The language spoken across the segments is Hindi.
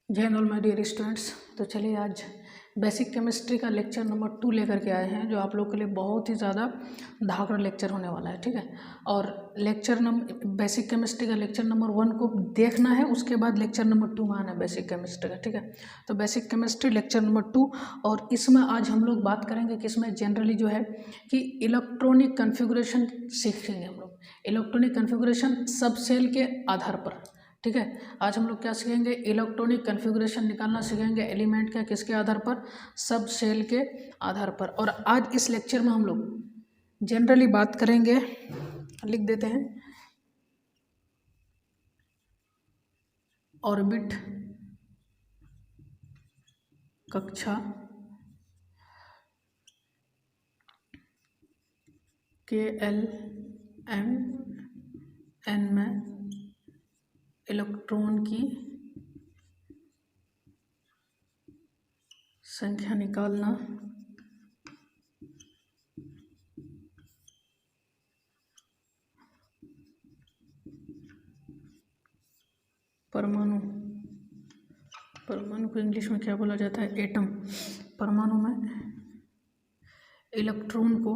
जय Hind all my dear students. तो चलिए आज बेसिक केमिस्ट्री का लेक्चर नंबर 2 लेकर के आए हैं, जो आप लोग के लिए बहुत ही ज़्यादा धाकड़ लेक्चर होने वाला है। ठीक है, और बेसिक केमिस्ट्री का लेक्चर नंबर 1 को देखना है, उसके बाद लेक्चर नंबर 2 में आना है बेसिक केमिस्ट्री का। ठीक है, तो बेसिक केमिस्ट्री लेक्चर नंबर 2, और इसमें आज हम लोग बात करेंगे कि इसमें जनरली जो है कि इलेक्ट्रॉनिक कन्फिगुरेशन सीखेंगे हम लोग। इलेक्ट्रॉनिक कन्फिगुरेशन सब सेल के आधार पर। ठीक है, आज हम लोग क्या सीखेंगे, इलेक्ट्रॉनिक कन्फिगुरेशन निकालना सीखेंगे। एलिमेंट का किसके आधार पर, सब सेल के आधार पर। और आज इस लेक्चर में हम लोग जनरली बात करेंगे, लिख देते हैं, ऑर्बिट कक्षा के एल एम एन में इलेक्ट्रॉन की संख्या निकालना परमाणु को इंग्लिश में क्या बोला जाता है, एटम। परमाणु में इलेक्ट्रॉन को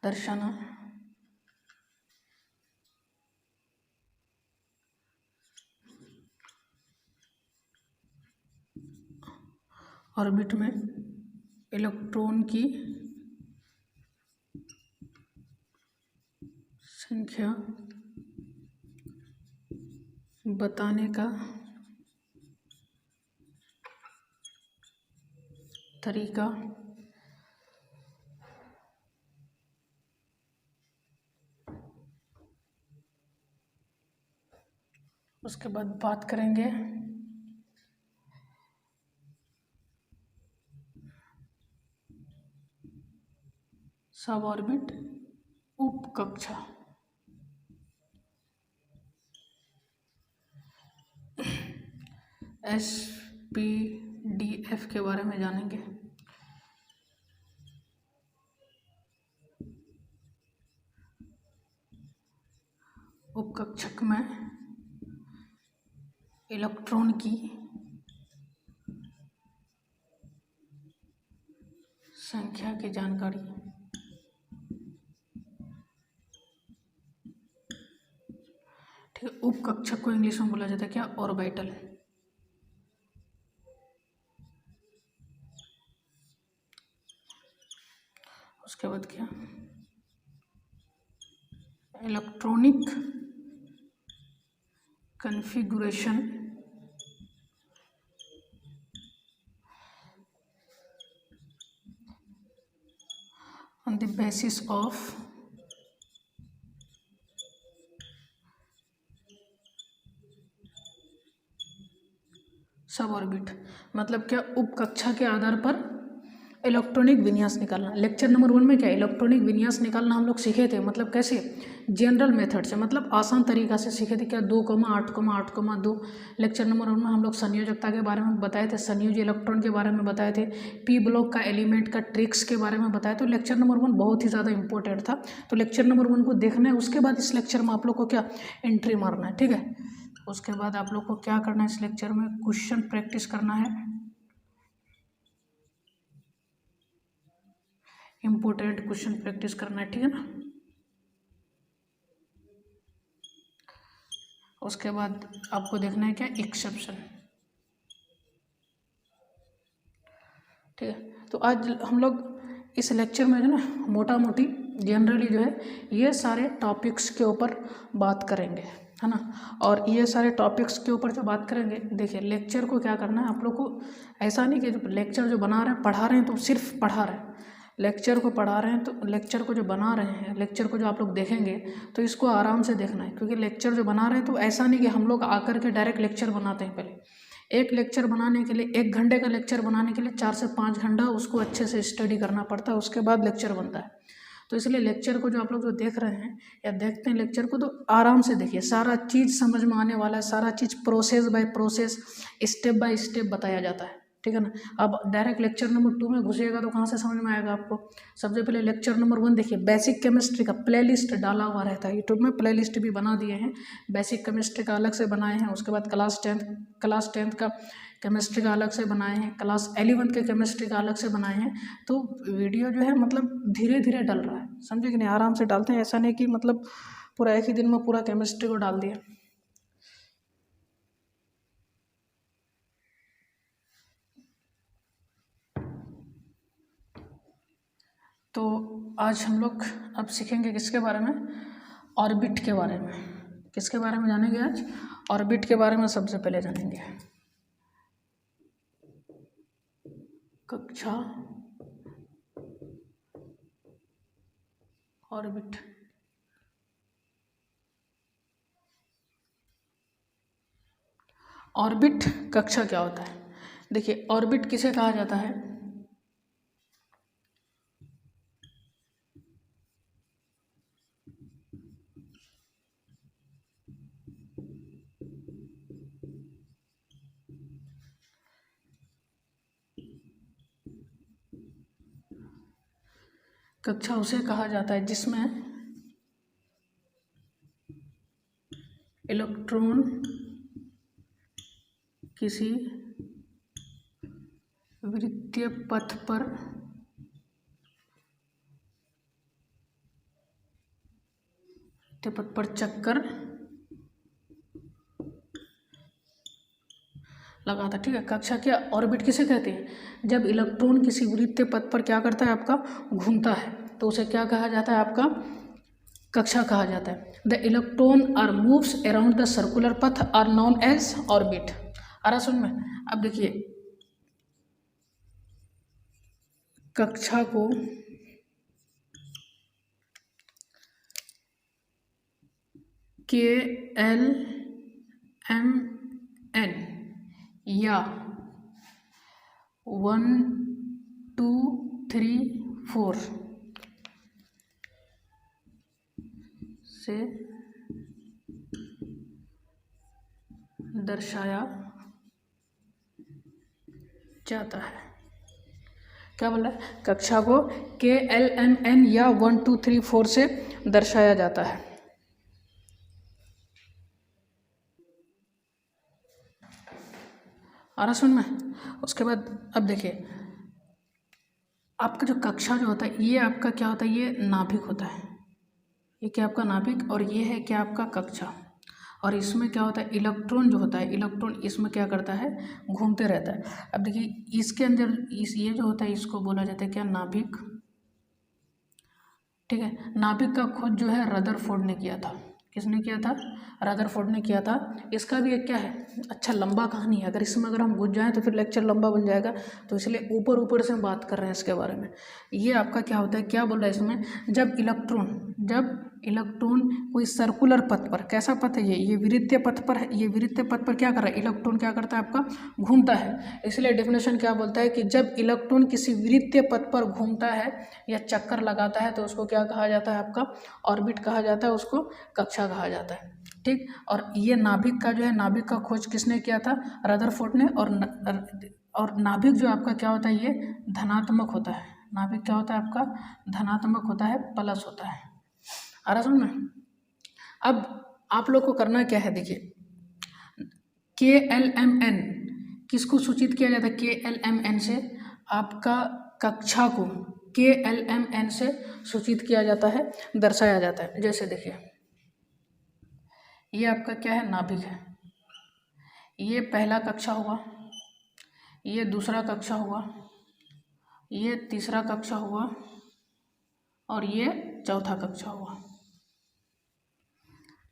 दर्शाना ऑर्बिट में इलेक्ट्रॉन की संख्या बताने का तरीका उसके बाद बात करेंगे सब ऑर्बिट उपकक्षा। SPDF के बारे में जानेंगे। उपकक्षक में इलेक्ट्रॉन की संख्या की जानकारी। ठीक है, उपकक्षक को इंग्लिश में बोला जाता है क्या, ऑर्बिटल। उसके बाद क्या, electronic configuration on the basis of सब ऑर्बिट। मतलब क्या, उपकक्षा के आधार पर इलेक्ट्रॉनिक विन्यास निकालना। लेक्चर नंबर 1 में क्या, इलेक्ट्रॉनिक विन्यास निकालना हम लोग सीखे थे। मतलब कैसे, जनरल मेथड से, मतलब आसान तरीका से सीखे थे क्या, 2,8,8,2। लेक्चर नंबर 1 में हम लोग संयोजकता के बारे में बताए थे, संयोजी इलेक्ट्रॉन के बारे में बताए थे, पी ब्लॉक का एलिमेंट का ट्रिक्स के बारे में बताया। तो लेक्चर नंबर 1 बहुत ही ज़्यादा इंपॉर्टेंट था। तो लेक्चर नंबर 1 को देखना है, उसके बाद इस लेक्चर में आप लोग को क्या, एंट्री मारना है। ठीक है, उसके बाद आप लोग को क्या करना है, इस लेक्चर में क्वेश्चन प्रैक्टिस करना है, इम्पोर्टेंट क्वेश्चन प्रैक्टिस करना है। ठीक है ना, उसके बाद आपको देखना है क्या, एक्सेप्शन। ठीक है, तो आज हम लोग इस लेक्चर में जो ना मोटा मोटी जनरली जो है ये सारे टॉपिक्स के ऊपर बात करेंगे, है ना। और ये सारे टॉपिक्स के ऊपर जो बात करेंगे, देखिए लेक्चर को क्या करना है आप लोग को, ऐसा नहीं कि जो लेक्चर जो बना रहे हैं पढ़ा रहे हैं तो सिर्फ पढ़ा रहे हैं। लेक्चर को पढ़ा रहे हैं तो लेक्चर को जो बना रहे हैं, लेक्चर को जो आप लोग देखेंगे तो इसको आराम से देखना है, क्योंकि लेक्चर जो बना रहे हैं तो ऐसा नहीं कि हम लोग आकर के डायरेक्ट लेक्चर बनाते हैं। पहले एक लेक्चर बनाने के लिए, 1 घंटे का लेक्चर बनाने के लिए 4 से 5 घंटा उसको अच्छे से स्टडी करना पड़ता है, उसके बाद लेक्चर बनता है। तो इसलिए लेक्चर को जो आप लोग जो देख रहे हैं या देखते हैं लेक्चर को, तो आराम से देखिए, सारा चीज़ समझ में आने वाला है, सारा चीज़ process by process, step by step बताया जाता है। ठीक है ना। अब डायरेक्ट लेक्चर नंबर 2 में घुसेगा तो कहाँ से समझ में आएगा आपको। सबसे पहले लेक्चर नंबर 1 देखिए, बेसिक केमिस्ट्री का प्लेलिस्ट डाला हुआ रहता है यूट्यूब में, प्लेलिस्ट भी बना दिए हैं। बेसिक केमिस्ट्री का अलग से बनाए हैं, उसके बाद क्लास टेंथ का केमिस्ट्री का अलग से बनाए हैं, क्लास 11 के केमिस्ट्री का अलग से बनाए हैं। तो वीडियो जो है मतलब धीरे धीरे डल रहा है, समझे कि नहीं, आराम से डालते हैं, ऐसा नहीं कि मतलब पूरा एक ही दिन में पूरा केमिस्ट्री को डाल दिया। तो आज हम लोग अब सीखेंगे किसके बारे में, ऑर्बिट के बारे में। किसके बारे में जानेंगे आज, ऑर्बिट के बारे में सबसे पहले जानेंगे। कक्षा ऑर्बिट, ऑर्बिट कक्षा क्या होता है। देखिए ऑर्बिट किसे कहा जाता है, कक्षा उसे कहा जाता है जिसमें इलेक्ट्रॉन किसी वृत्तीय पथ पर चक्कर लगाता। ठीक है, कक्षा क्या, ऑर्बिट किसे कहते हैं, जब इलेक्ट्रॉन किसी वृत्तीय पथ पर क्या करता है, आपका घूमता है, तो उसे क्या कहा जाता है, आपका कक्षा कहा जाता है। The electron are moves around the circular पथ आर नोन एज ऑर्बिट। आ रहा सुन में। अब देखिए कक्षा को KLMN या 1 2 3 4 से दर्शाया जाता है। क्या बोला है, कक्षा को KLMN या 1 2 3 4 से दर्शाया जाता है। आ रहा सुन में। उसके बाद अब देखिए आपका जो कक्षा जो होता है, ये आपका क्या होता है, ये नाभिक होता है, ये क्या आपका नाभिक, और ये है क्या आपका कक्षा। और इसमें क्या होता है, इलेक्ट्रॉन जो होता है, इलेक्ट्रॉन इसमें क्या करता है, घूमते रहता है। अब देखिए इसके अंदर ये जो होता है इसको बोला जाता है क्या, नाभिक। ठीक है, नाभिक का खोज जो है रदरफोर्ड ने किया था। किसने किया था, रदरफोर्ड ने किया था। इसका भी एक क्या है, अच्छा लंबा कहानी है, अगर हम घुस जाएं तो फिर लेक्चर लंबा बन जाएगा, तो इसलिए ऊपर से हम बात कर रहे हैं इसके बारे में। ये आपका क्या होता है, क्या बोल रहा है इसमें, जब इलेक्ट्रॉन कोई सर्कुलर पथ पर, कैसा पथ है ये वृत्तीय पथ पर है, ये वृत्तीय पथ पर क्या कर रहा है, इलेक्ट्रॉन क्या करता है, आपका घूमता है। इसलिए डेफिनेशन क्या बोलता है कि जब इलेक्ट्रॉन किसी वृत्तीय पथ पर घूमता है या चक्कर लगाता है तो उसको क्या कहा जाता है, आपका ऑर्बिट कहा जाता है, उसको कक्षा कहा जाता है। ठीक, और ये नाभिक का जो है, नाभिक का खोज किसने किया था, रदरफोर्ड ने। और नाभिक जो आपका क्या होता है, ये धनात्मक होता है। नाभिक क्या होता है, आपका धनात्मक होता है, प्लस होता है। आ रहा समझ में। अब आप लोग को करना क्या है, देखिए KLMN किसको सूचित किया जाता है, KLMN से आपका कक्षा को KLMN से सूचित किया जाता है, दर्शाया जाता है। जैसे देखिए ये आपका क्या है, नाभिक है, ये पहला कक्षा हुआ, ये दूसरा कक्षा हुआ, ये तीसरा कक्षा हुआ, और ये चौथा कक्षा हुआ।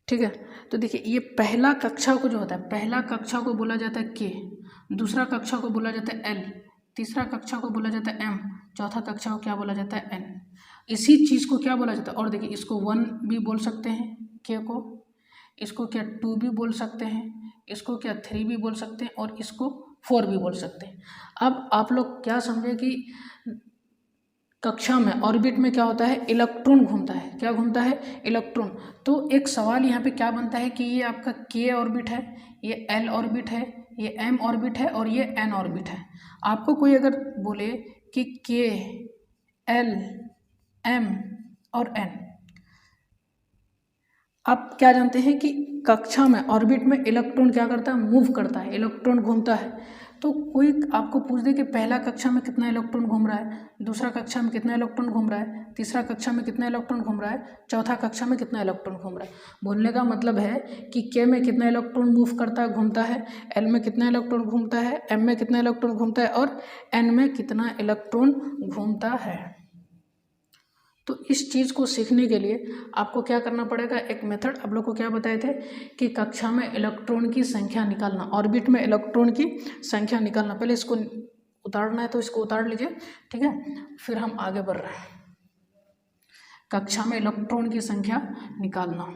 ठीक है, तो देखिए ये पहला कक्षा को जो होता है, पहला कक्षा को बोला जाता है K, दूसरा कक्षा को बोला जाता है L, तीसरा कक्षा को बोला जाता है M, चौथा कक्षा को क्या बोला जाता है N। इसी चीज़ को क्या बोला जाता है, और देखिए इसको 1 भी बोल सकते हैं K को, इसको क्या 2 भी बोल सकते हैं, इसको क्या 3 भी बोल सकते हैं, और इसको 4 भी बोल सकते हैं। अब आप लोग क्या समझे कि कक्षा में, ऑर्बिट में क्या होता है, इलेक्ट्रॉन घूमता है। क्या घूमता है, इलेक्ट्रॉन। तो एक सवाल यहाँ पे क्या बनता है कि ये आपका K ऑर्बिट है, ये L ऑर्बिट है, ये m ऑर्बिट है और ये n ऑर्बिट है। आपको कोई अगर बोले कि k, l, m और n, आप क्या जानते हैं कि कक्षा में ऑर्बिट में इलेक्ट्रॉन क्या करता है, मूव करता है, इलेक्ट्रॉन घूमता है। तो कोई आपको पूछ दे कि पहला कक्षा में कितना इलेक्ट्रॉन घूम रहा है, दूसरा कक्षा में कितना इलेक्ट्रॉन घूम रहा है, तीसरा कक्षा में कितना इलेक्ट्रॉन घूम रहा है, चौथा कक्षा में कितना इलेक्ट्रॉन घूम रहा है। बोलने का मतलब है कि के में कितना इलेक्ट्रॉन मूव करता है, घूमता है, एल में कितना इलेक्ट्रॉन घूमता है, एम में कितना इलेक्ट्रॉन घूमता है और एन में कितना इलेक्ट्रॉन घूमता है। तो इस चीज़ को सीखने के लिए आपको क्या करना पड़ेगा, एक मेथड आप लोग को क्या बताए थे कि कक्षा में इलेक्ट्रॉन की संख्या निकालना, ऑर्बिट में इलेक्ट्रॉन की संख्या निकालना। पहले इसको उतारना है तो इसको उतार लीजिए, ठीक है, फिर हम आगे बढ़ रहे हैं। कक्षा में इलेक्ट्रॉन की संख्या निकालना।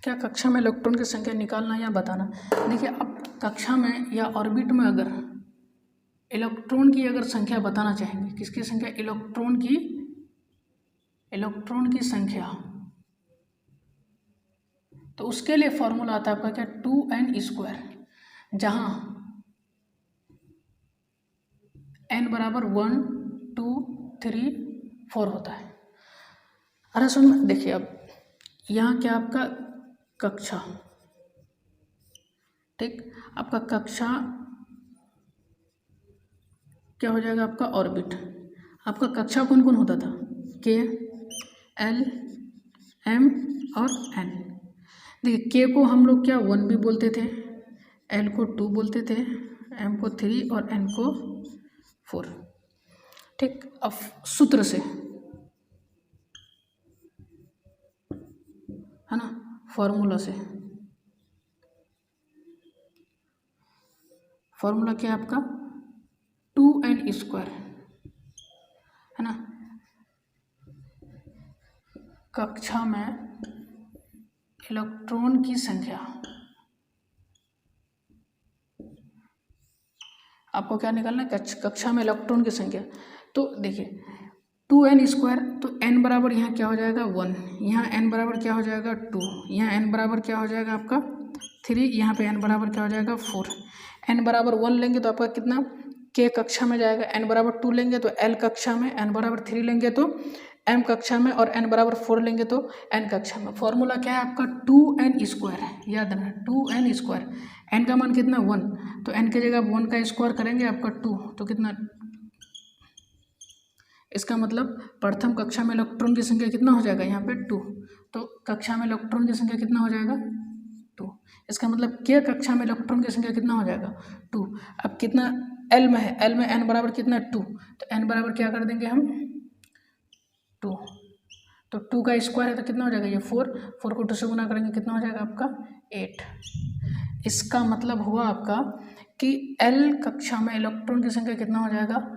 क्या कक्षा में इलेक्ट्रॉन की संख्या निकालना या बताना। देखिए, अब कक्षा में या ऑर्बिट में अगर इलेक्ट्रॉन की अगर संख्या बताना चाहेंगे, किसकी संख्या, इलेक्ट्रॉन की संख्या, तो उसके लिए फॉर्मूला आता है आपका क्या, 2n², जहां n बराबर 1, 2, 3, 4 होता है। अरे सुन, देखिए अब यहाँ क्या आपका कक्षा, ठीक, आपका कक्षा क्या हो जाएगा, आपका ऑर्बिट। आपका कक्षा कौन कौन होता था, के, एल, एम और एन। देखिए, के को हम लोग क्या 1 भी बोलते थे, एल को 2 बोलते थे, एम को 3 और एन को 4, ठीक। अब सूत्र से, है ना, फॉर्मूला से, फॉर्मूला क्या है आपका 2n², है ना। कक्षा में इलेक्ट्रॉन की संख्या, आपको क्या निकालना है, कक्षा में इलेक्ट्रॉन की संख्या। तो देखिए 2n², तो n बराबर यहाँ क्या हो जाएगा 1, यहाँ n बराबर क्या हो जाएगा 2, यहाँ n बराबर क्या हो जाएगा आपका 3, यहाँ पे n बराबर क्या हो जाएगा 4। n बराबर 1 लेंगे तो आपका कितना, k कक्षा में जाएगा, n बराबर 2 लेंगे तो l कक्षा में, n बराबर 3 लेंगे तो m कक्षा में और n बराबर 4 लेंगे तो n कक्षा में। फॉर्मूला क्या है आपका 2n², याद रखना 2n²। n का मान कितना 1, तो n की जगह 1 का स्क्वायर करेंगे आपका 2, तो कितना, इसका मतलब प्रथम कक्षा में इलेक्ट्रॉन की संख्या कितना हो जाएगा यहाँ पे 2, तो कक्षा में इलेक्ट्रॉन की संख्या कितना हो जाएगा 2। इसका मतलब के कक्षा में इलेक्ट्रॉन की संख्या कितना हो जाएगा 2। अब कितना एल में है, एल में n बराबर कितना 2, तो n बराबर क्या कर देंगे हम 2, तो 2 का स्क्वायर है तो कितना हो जाएगा ये 4, 4 को 2 से गुना करेंगे कितना हो जाएगा आपका 8। इसका मतलब हुआ आपका कि एल कक्षा में इलेक्ट्रॉन की संख्या कितना हो जाएगा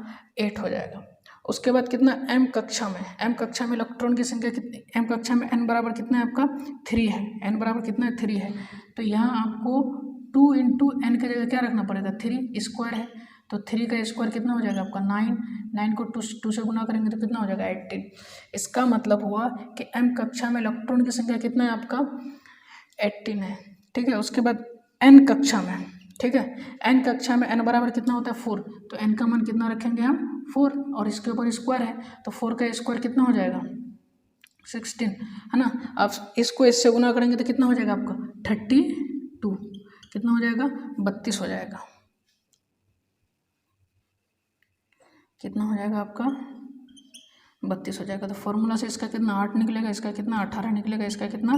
8 हो जाएगा। उसके बाद कितना m कक्षा में इलेक्ट्रॉन की संख्या कितनी, m कक्षा में n बराबर कितना है आपका 3 है, n बराबर कितना है 3 है, तो यहाँ आपको 2 इंटू n की जगह क्या रखना पड़ेगा 3 स्क्वायर है, तो 3 का स्क्वायर कितना हो जाएगा आपका 9, 9 को 2 से गुना करेंगे तो कितना हो जाएगा 18। इसका मतलब हुआ कि m कक्षा में इलेक्ट्रॉन की संख्या कितना है आपका 18 है, ठीक है। उसके बाद n कक्षा में, ठीक है, n कक्षा में n बराबर कितना होता है 4, तो n का मान कितना रखेंगे हम 4, और इसके ऊपर स्क्वायर है तो 4 का स्क्वायर कितना हो जाएगा 16, है ना। अब इसको इससे गुना करेंगे तो कितना हो जाएगा आपका 32, कितना हो जाएगा 32 हो जाएगा, कितना हो जाएगा आपका 32 हो जाएगा। तो फॉर्मूला से इसका कितना 8 निकलेगा, इसका कितना 18 निकलेगा, इसका कितना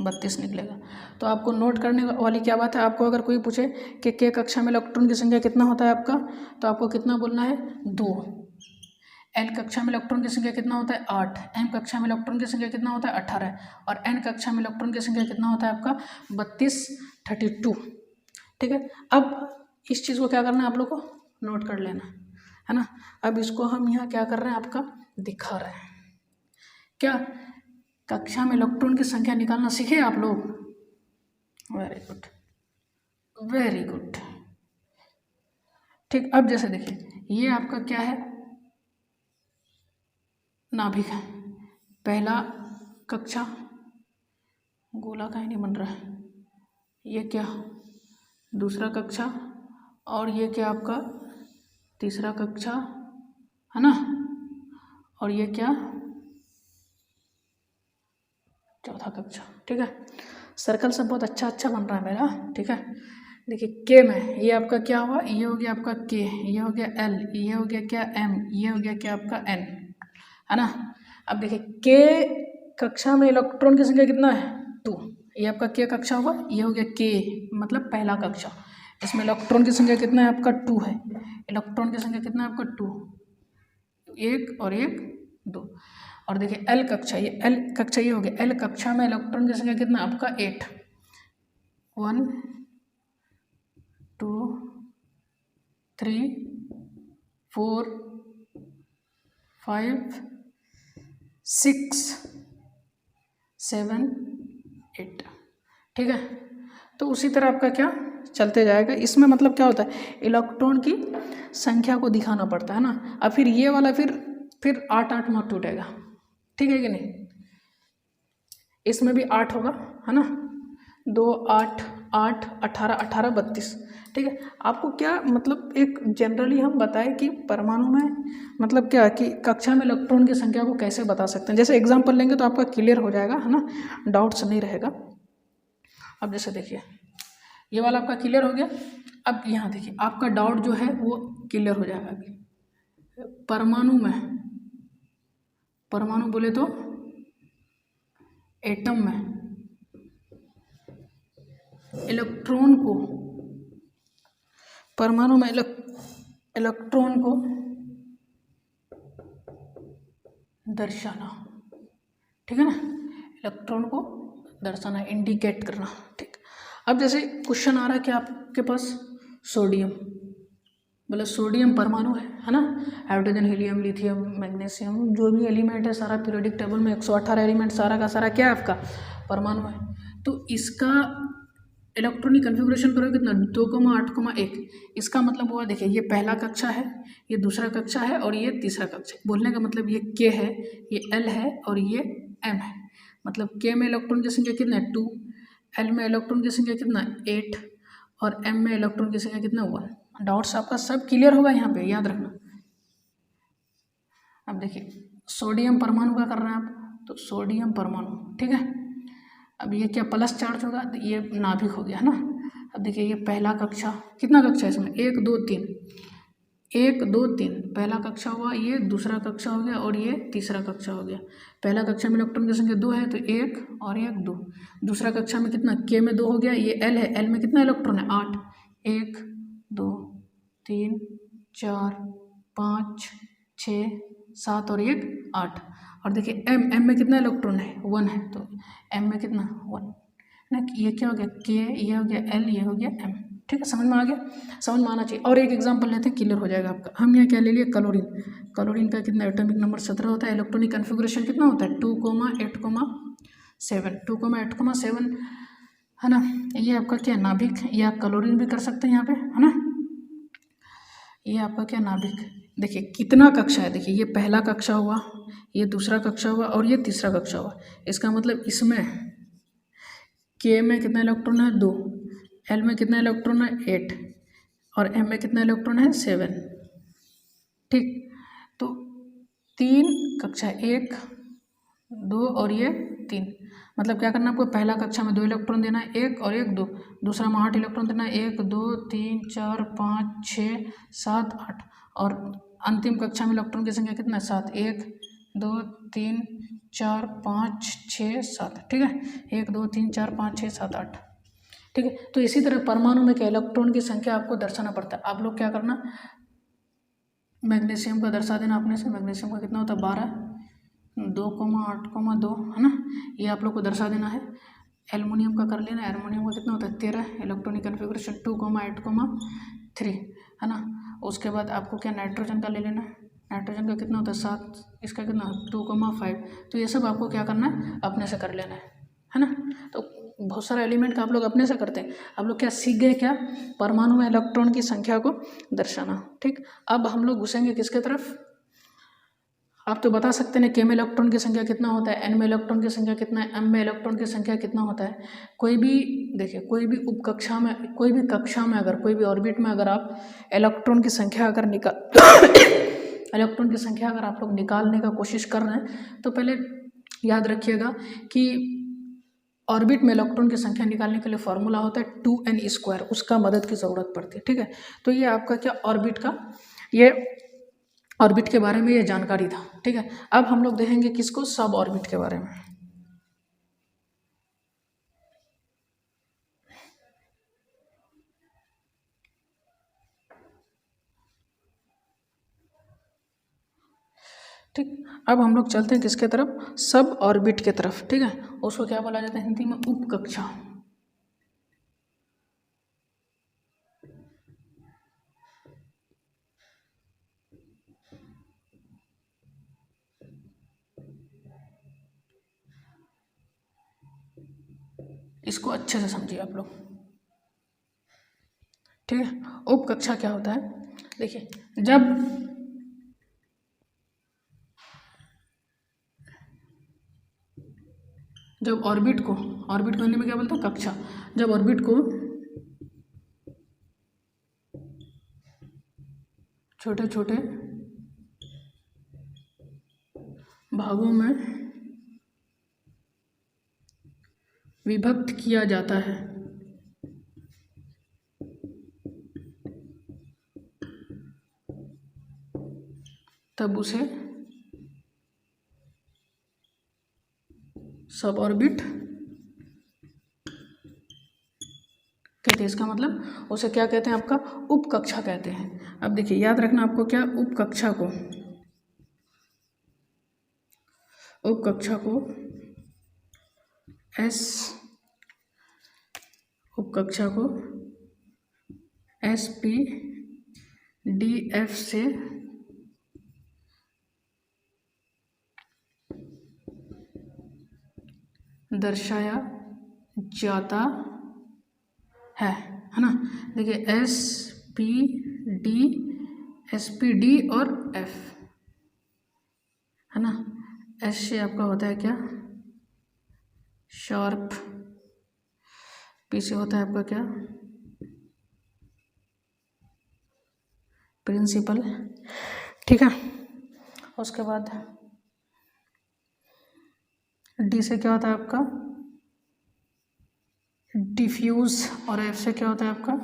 32 निकलेगा। तो आपको नोट करने वाली क्या बात है, आपको अगर कोई पूछे कि के कक्षा में इलेक्ट्रॉन की संख्या कितना होता है आपका, तो आपको कितना बोलना है 2। एल कक्षा में इलेक्ट्रॉन की संख्या कितना होता है 8, एम कक्षा में इलेक्ट्रॉन की संख्या कितना होता है 18, और एन कक्षा में इलेक्ट्रॉन की संख्या कितना होता है आपका 32, 32, ठीक है। अब इस चीज़ को क्या करना है आप लोग को नोट कर लेना है ना। अब इसको हम यहाँ क्या कर रहे हैं आपका दिखा रहे हैं, क्या कक्षा में इलेक्ट्रॉन की संख्या निकालना सीखे आप लोग? Very good, very good. ठीक, अब जैसे देखिए ये आपका क्या है, नाभिक है, पहला कक्षा, गोला का ही नहीं बन रहा है, ये क्या दूसरा कक्षा, और ये क्या आपका तीसरा कक्षा है ना, और ये क्या चौथा कक्षा। ठीक है, सर्कल सब बहुत अच्छा अच्छा बन रहा है मेरा। ठीक है, देखिए के में ये आपका क्या हुआ, ये हो गया आपका के, ये हो गया एल, ये हो गया क्या एम, ये हो गया क्या आपका एन, है ना। अब देखिए के कक्षा में इलेक्ट्रॉन की संख्या कितना है 2, ये आपका के कक्षा हुआ, ये हो गया के मतलब पहला कक्षा, इसमें इलेक्ट्रॉन की संख्या कितना है आपका 2 है, इलेक्ट्रॉन की संख्या कितना है आपका 2, 1 और 1 2। और देखिए एल कक्षा, ये एल कक्षा ये हो गया, एल कक्षा में इलेक्ट्रॉन की संख्या कितना आपका 8, 1 2 3 4 5 6 7 8। ठीक है, तो उसी तरह आपका क्या चलते जाएगा। इसमें मतलब क्या होता है, इलेक्ट्रॉन की संख्या को दिखाना पड़ता है ना। अब फिर ये वाला फिर 8 में टूटेगा, ठीक है कि नहीं, इसमें भी 8 होगा, है ना, 2 8 8 18 18 32। ठीक है, आपको क्या मतलब एक जनरली हम बताएं कि परमाणु में मतलब क्या कि कक्षा में इलेक्ट्रॉन की संख्या को कैसे बता सकते हैं, जैसे एग्जांपल लेंगे तो आपका क्लियर हो जाएगा, है ना, डाउट्स नहीं रहेगा। अब जैसे देखिए ये वाला आपका क्लियर हो गया। अब यहाँ देखिए आपका डाउट जो है वो क्लियर हो जाएगा। अभी परमाणु बोले तो एटम में इलेक्ट्रॉन को, परमाणु में इलेक्ट्रॉन को दर्शाना, ठीक है ना, इलेक्ट्रॉन को दर्शाना, इंडिकेट करना। ठीक, अब जैसे क्वेश्चन आ रहा है कि आपके पास सोडियम, बोले सोडियम परमाणु है ना, हाइड्रोजन हीलियम लिथियम मैग्नीशियम जो भी एलिमेंट है सारा पीरियोडिक टेबल में 118 एलिमेंट सारा का सारा क्या है आपका परमाणु है। तो इसका इलेक्ट्रॉनिक कन्फिग्रेशन करो कितना 2,8,1। इसका मतलब हुआ देखिए ये पहला कक्षा है, ये दूसरा कक्षा है और ये तीसरा कक्षा है। बोलने का मतलब ये के है, ये एल है और ये एम है। मतलब के में इलेक्ट्रॉन की संख्या कितना है 2, एल में इलेक्ट्रॉन की संख्या कितना 8 और एम में इलेक्ट्रॉन की संख्या कितना 1। डाउट्स आपका सब क्लियर होगा यहाँ पे, याद रखना। अब देखिए सोडियम परमाणु का कर रहे हैं आप, तो सोडियम परमाणु, ठीक है। अब ये क्या प्लस चार्ज होगा, तो ये नाभिक हो गया है ना। अब देखिए ये पहला कक्षा, कितना कक्षा है इसमें 1 2 3, 1 2 3 पहला कक्षा हुआ, ये दूसरा कक्षा हो गया और ये तीसरा कक्षा हो गया। पहला कक्षा में इलेक्ट्रॉन की संख्या 2 है तो 1 और 1 2। दूसरा कक्षा में कितना के में 2 हो गया, ये एल है, एल में कितना इलेक्ट्रॉन है 8, 1 2 3 4 5 6 7 और 1 8। और देखिए एम में कितना इलेक्ट्रॉन है 1 है, तो एम में कितना 1 ना। ये क्या हो गया के, ये हो गया एल, ये हो गया एम। ठीक है, समझ में आ गया, समझ में आना चाहिए। और एक एग्जांपल लेते हैं, क्लियर हो जाएगा आपका। हम यहाँ क्या ले लिए क्लोरीन, क्लोरीन का कितना एटॉमिक नंबर 17 होता है, इलेक्ट्रॉनिक कन्फिग्रेशन कितना होता है 2,8,7 2,8,7 है ना। ये आपका क्या नाभिक, ये आप क्लोरीन भी कर सकते हैं यहाँ पे, है ना। ये आपका क्या नाभिक, देखिए कितना कक्षा है, देखिए ये पहला कक्षा हुआ, ये दूसरा कक्षा हुआ और ये तीसरा कक्षा हुआ। इसका मतलब इसमें के में कितना इलेक्ट्रॉन है 2, एल में कितना इलेक्ट्रॉन है 8 और एम में कितना इलेक्ट्रॉन है 7। ठीक, तो 3 कक्षा, 1 2 और ये 3। मतलब क्या करना है आपको, पहला कक्षा में 2 इलेक्ट्रॉन देना है, 1 और 1 2, दूसरा में 8 इलेक्ट्रॉन देना है, 1 2 3 4 5 6 7 8 और अंतिम कक्षा में इलेक्ट्रॉन की संख्या कितना है 7, 1 2 3 4 5 6 7। ठीक है, 1 2 3 4 5 6 7 8। ठीक है, तो इसी तरह परमाणु में क्या इलेक्ट्रॉन की संख्या आपको दर्शाना पड़ता है। आप लोग क्या करना, मैग्नीशियम का दर्शा देना अपने से, मैग्नीशियम का कितना होता है 12 2,8,2 है ना, ये आप लोग को दर्शा देना है। एल्युमिनियम का कर लेना, एल्युमिनियम का कितना होता है 13, इलेक्ट्रॉनिक कन्फिग्रेशन 2,8,3 है ना। उसके बाद आपको क्या नाइट्रोजन का ले लेना है, नाइट्रोजन का कितना होता है 7, इसका कितना 2,5। तो ये सब आपको क्या करना है, अपने से कर लेना है ना। तो बहुत सारा एलिमेंट का आप लोग अपने से करते हैं। आप लोग क्या सीख गए, क्या परमाणु में इलेक्ट्रॉन की संख्या को दर्शाना। ठीक, अब हम लोग घुसेंगे किसके तरफ। आप तो बता सकते हैं के में इलेक्ट्रॉन की संख्या कितना होता है, एन में इलेक्ट्रॉन की संख्या कितना है, एम में इलेक्ट्रॉन की संख्या कितना होता है। कोई भी देखिए, कोई भी उपकक्षा में, कोई भी कक्षा में, अगर कोई भी ऑर्बिट में अगर आप इलेक्ट्रॉन की संख्या अगर इलेक्ट्रॉन की संख्या अगर आप लोग निकालने का कोशिश कर रहे हैं, तो पहले याद रखिएगा कि ऑर्बिट में इलेक्ट्रॉन की संख्या निकालने के लिए फॉर्मूला होता है 2n², उसका मदद की ज़रूरत पड़ती है। ठीक है, तो ये आपका क्या ऑर्बिट का, ये ऑर्बिट के बारे में ये जानकारी था। ठीक है, अब हम लोग देखेंगे किसको, सब ऑर्बिट के बारे में। ठीक, अब हम लोग चलते हैं किसके तरफ, सब ऑर्बिट के तरफ। ठीक है, उसको क्या बोला जाता है हिंदी में, उपकक्षा। इसको अच्छे से समझिए आप लोग। ठीक है, उपकक्षा क्या होता है, देखिए जब ऑर्बिट को हिंदी में क्या बोलते हैं, कक्षा। जब ऑर्बिट को छोटे छोटे भागों में विभक्त किया जाता है, तब उसे सब ऑर्बिट कहते हैं। इसका मतलब उसे क्या कहते हैं, आपका उपकक्षा कहते हैं। अब देखिए याद रखना आपको, क्या उपकक्षा को SPDF से दर्शाया जाता है ना। देखिए SPD और F है ना। S से आपका होता है क्या, शार्प, P से होता है आपका क्या, प्रिंसिपल। ठीक है, उसके बाद D से क्या होता है आपका, डिफ्यूज, और F से क्या होता है आपका,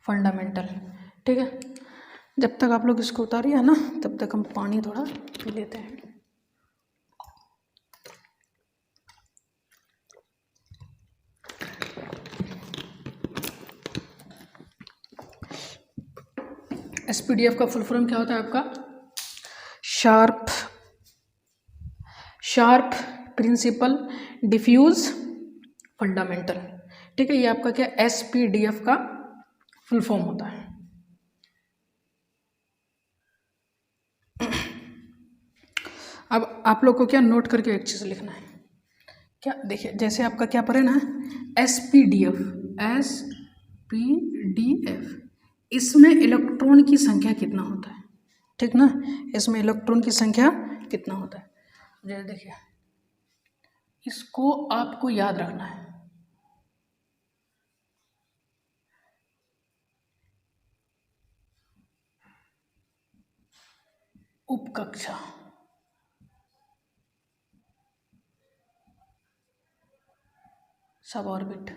फंडामेंटल। ठीक है, जब तक आप लोग इसको उतारिए है ना, तब तक हम पानी थोड़ा पी लेते हैं। SPDF का फुल फॉर्म क्या होता है आपका, शार्प, प्रिंसिपल, डिफ्यूज, फंडामेंटल। ठीक है, ये आपका क्या SPDF का फुल फॉर्म होता है। अब आप लोग को क्या नोट करके एक चीज़ लिखना है, क्या देखिए, जैसे आपका क्या पढ़े ना, SPDF, इसमें इलेक्ट्रॉन की संख्या कितना होता है। ठीक ना, इसमें इलेक्ट्रॉन की संख्या कितना होता है। जैसे देखिए, इसको आपको याद रखना है। उपकक्षा, सब ऑर्बिट,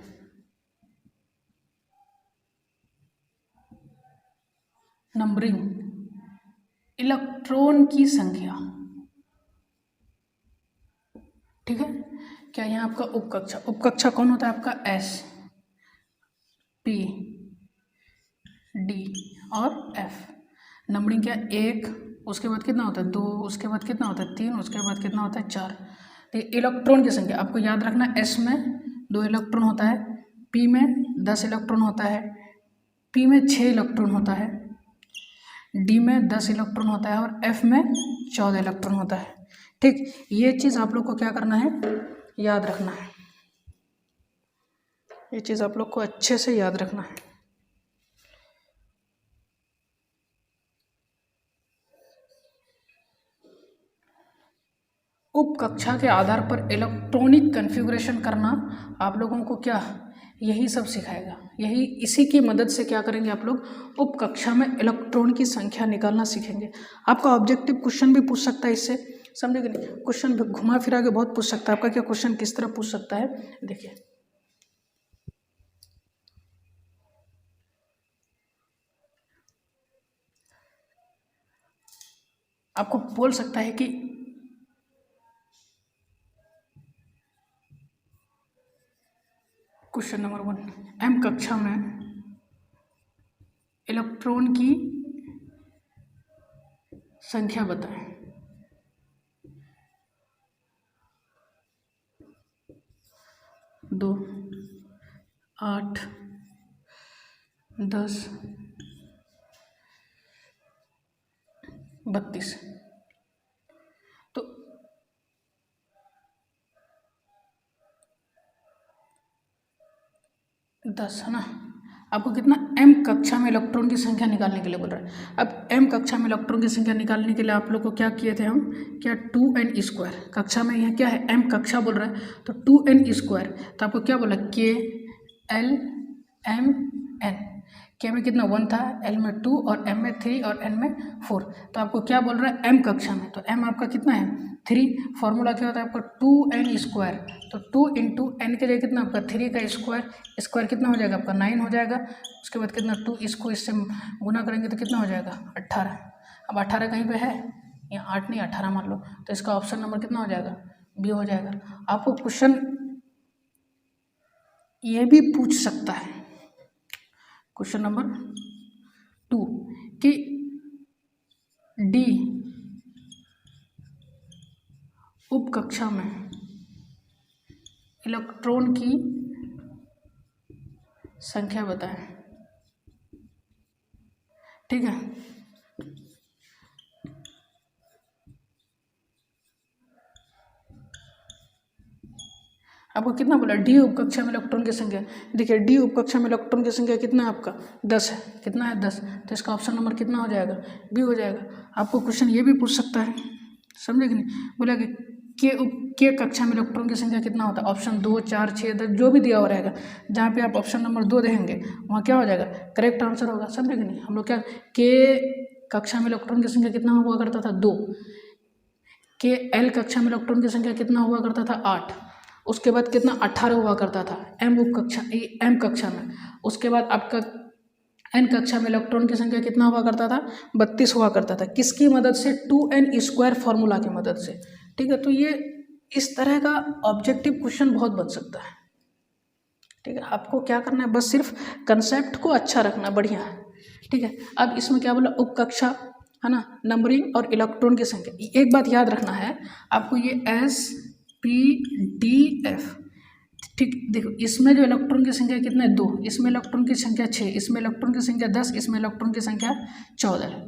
नंबरिंग, इलेक्ट्रॉन की संख्या। ठीक है, क्या यहाँ आपका उपकक्षा कौन होता है आपका, SPD और F। नंबरिंग क्या, 1, उसके बाद कितना होता है 2, उसके बाद कितना होता है 3, उसके बाद कितना होता है 4। तो इलेक्ट्रॉन की संख्या आपको याद रखना, S में 2 इलेक्ट्रॉन होता है, P में 10 इलेक्ट्रॉन होता है, P में 6 इलेक्ट्रॉन होता है, D में 10 इलेक्ट्रॉन होता है और F में 14 इलेक्ट्रॉन होता है। ठीक, ये चीज़ आप लोग को क्या करना है, याद रखना है। ये चीज़ आप लोग को अच्छे से याद रखना है। उप कक्षा के आधार पर इलेक्ट्रॉनिक कॉन्फ़िगरेशन करना आप लोगों को क्या यही सब सिखाएगा। यही इसी की मदद से क्या करेंगे आप लोग उप कक्षा में इलेक्ट्रॉन की संख्या निकालना सीखेंगे। आपका ऑब्जेक्टिव क्वेश्चन भी पूछ सकता है इससे, समझे कि नहीं। क्वेश्चन घुमा फिरा के बहुत पूछ सकता है। आपका क्या क्वेश्चन किस तरह पूछ सकता है, देखिए। आपको बोल सकता है कि क्वेश्चन नंबर 1, एम कक्षा में इलेक्ट्रॉन की संख्या बताएं। दो, 8, 10, 32। तो दस है ना। आपको कितना एम कक्षा में इलेक्ट्रॉन की संख्या निकालने के लिए बोल रहा है। अब एम कक्षा में इलेक्ट्रॉन की संख्या निकालने के लिए आप लोग को क्या किए थे हम, क्या 2n²। कक्षा में यह क्या है, एम कक्षा बोल रहा है तो 2n²। तो आपको क्या बोला, K L M N। K में कितना 1 था, L में 2 और M में 3 और N में 4। तो आपको क्या बोल रहा है एम कक्षा में, तो M आपका कितना है 3। फॉर्मूला क्या होता है आपका 2n²। तो 2 इंटू एन के लिए कितना आपका 3 का स्क्वायर कितना हो जाएगा आपका 9 हो जाएगा। उसके बाद कितना 2 इसको इससे गुना करेंगे तो कितना हो जाएगा 18। अब 18 कहीं पे है, यहाँ 8 नहीं 18 मान लो, तो इसका ऑप्शन नंबर कितना हो जाएगा, बी हो जाएगा। आपको क्वेश्चन ये भी पूछ सकता है, क्वेश्चन नंबर 2 कि डी उप कक्षा में इलेक्ट्रॉन की संख्या बताएं। ठीक है, आपको कितना बोला, डी उप कक्षा में इलेक्ट्रॉन की संख्या। देखिए डी उप कक्षा में इलेक्ट्रॉन की संख्या कितना है आपका 10 है। कितना है 10, तो इसका ऑप्शन नंबर कितना हो जाएगा, बी हो जाएगा। आपको क्वेश्चन ये भी पूछ सकता है, समझे कि नहीं। बोला कि के कक्षा में इलेक्ट्रॉन की संख्या कितना होता है, ऑप्शन 2, 4, 6, 10 जो भी दिया हुआ रहेगा, जहाँ पे आप ऑप्शन नंबर 2 देंगे वहाँ क्या हो जाएगा, करेक्ट आंसर होगा। समझे कि नहीं। हम लोग क्या के कक्षा में इलेक्ट्रॉन की संख्या कितना हुआ करता था 2। के एल कक्षा में इलेक्ट्रॉन की संख्या कितना हुआ करता था 8। उसके बाद कितना 18 हुआ करता था एम कक्षा में। उसके बाद आपका एन कक्षा में इलेक्ट्रॉन की संख्या कितना हुआ करता था 32 हुआ करता था। किसकी मदद से, 2n² फॉर्मूला की मदद से। ठीक है, तो ये इस तरह का ऑब्जेक्टिव क्वेश्चन बहुत बन सकता है। ठीक है, आपको क्या करना है, बस सिर्फ कंसेप्ट को अच्छा रखना, बढ़िया है। ठीक है, अब इसमें क्या बोला, उप कक्षा है ना, नंबरिंग और इलेक्ट्रॉन की संख्या। एक बात याद रखना है आपको, ये SPDF। ठीक, देखो इसमें जो इलेक्ट्रॉन की संख्या कितना है 2, इसमें इलेक्ट्रॉन की संख्या 6, इसमें इलेक्ट्रॉन की संख्या 10, इसमें इलेक्ट्रॉन की संख्या 14 है।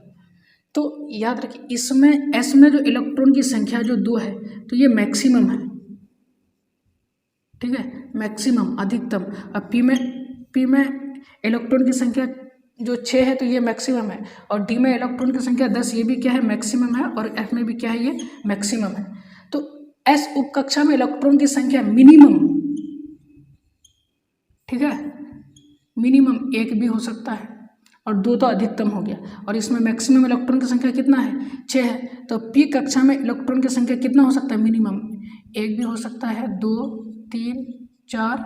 तो याद रखिए इसमें एस में जो इलेक्ट्रॉन की संख्या जो 2 है तो ये मैक्सिमम है। ठीक है, मैक्सिमम अधिकतम। अब पी में इलेक्ट्रॉन की संख्या जो 6 है तो ये मैक्सिमम है, और डी में इलेक्ट्रॉन की संख्या 10, ये भी क्या है मैक्सिमम है, और एफ में भी क्या है ये मैक्सिमम है। तो एस उप कक्षा में इलेक्ट्रॉन की संख्या मिनिमम, ठीक है, मिनिमम 1 भी हो सकता है और 2 तो अधिकतम हो गया, और इसमें मैक्सिमम इलेक्ट्रॉन की संख्या कितना है 6 है। तो पी कक्षा में इलेक्ट्रॉन की संख्या कितना हो सकता है, मिनिमम 1 भी हो सकता है, 2, 3, 4,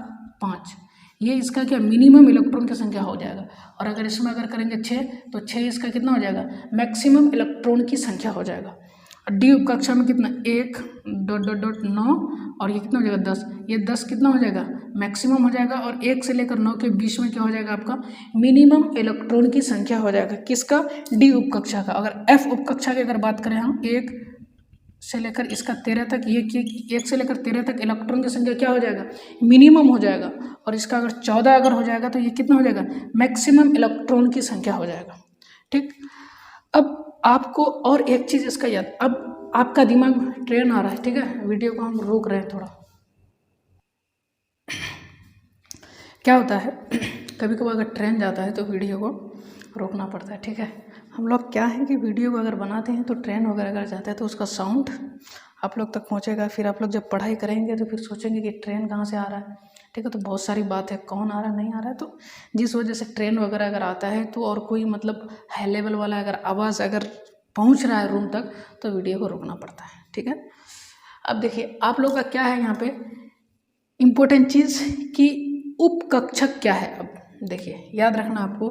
5। ये इसका क्या मिनिमम इलेक्ट्रॉन की संख्या हो जाएगा। और अगर इसमें अगर करेंगे 6 तो 6 इसका कितना हो जाएगा, मैक्सिमम इलेक्ट्रॉन की संख्या हो जाएगा। और डी उप कक्षा में कितना 1.9 और ये कितना हो जाएगा 10। ये 10 कितना हो जाएगा मैक्सिमम हो जाएगा, और 1 से लेकर 9 के बीच में क्या हो जाएगा आपका मिनिमम इलेक्ट्रॉन की संख्या हो जाएगा। किसका, डी उप कक्षा का। अगर एफ उप कक्षा की अगर बात करें हम 1, से लेकर इसका 13 तक, ये कि 1 से लेकर 13 तक इलेक्ट्रॉन की संख्या क्या हो जाएगा, मिनिमम हो जाएगा। और इसका अगर 14 अगर हो जाएगा तो ये कितना हो जाएगा, मैक्सिमम इलेक्ट्रॉन की संख्या हो जाएगा। ठीक, अब आपको और एक चीज़ इसका याद, अब आपका दिमाग ट्रेन आ रहा है, ठीक है, वीडियो को हम रोक रहे हैं थोड़ा। क्या होता है कभी कभी अगर ट्रेन जाता है तो वीडियो को रोकना पड़ता है, ठीक है। हम लोग क्या है कि वीडियो को अगर बनाते हैं तो ट्रेन वगैरह अगर जाता है तो उसका साउंड आप लोग तक पहुंचेगा, फिर आप लोग जब पढ़ाई करेंगे तो फिर सोचेंगे कि ट्रेन कहाँ से आ रहा है, ठीक है। तो बहुत सारी बात है, कौन आ रहा है नहीं आ रहा है, तो जिस वजह से ट्रेन वगैरह अगर आता है तो और कोई मतलब हाई लेवल वाला अगर आवाज़ अगर पहुँच रहा है रूम तक तो वीडियो को रोकना पड़ता है, ठीक है। अब देखिए आप लोग का क्या है यहाँ पे इम्पोर्टेंट चीज़ कि उपकक्षक क्या है। अब देखिए याद रखना आपको,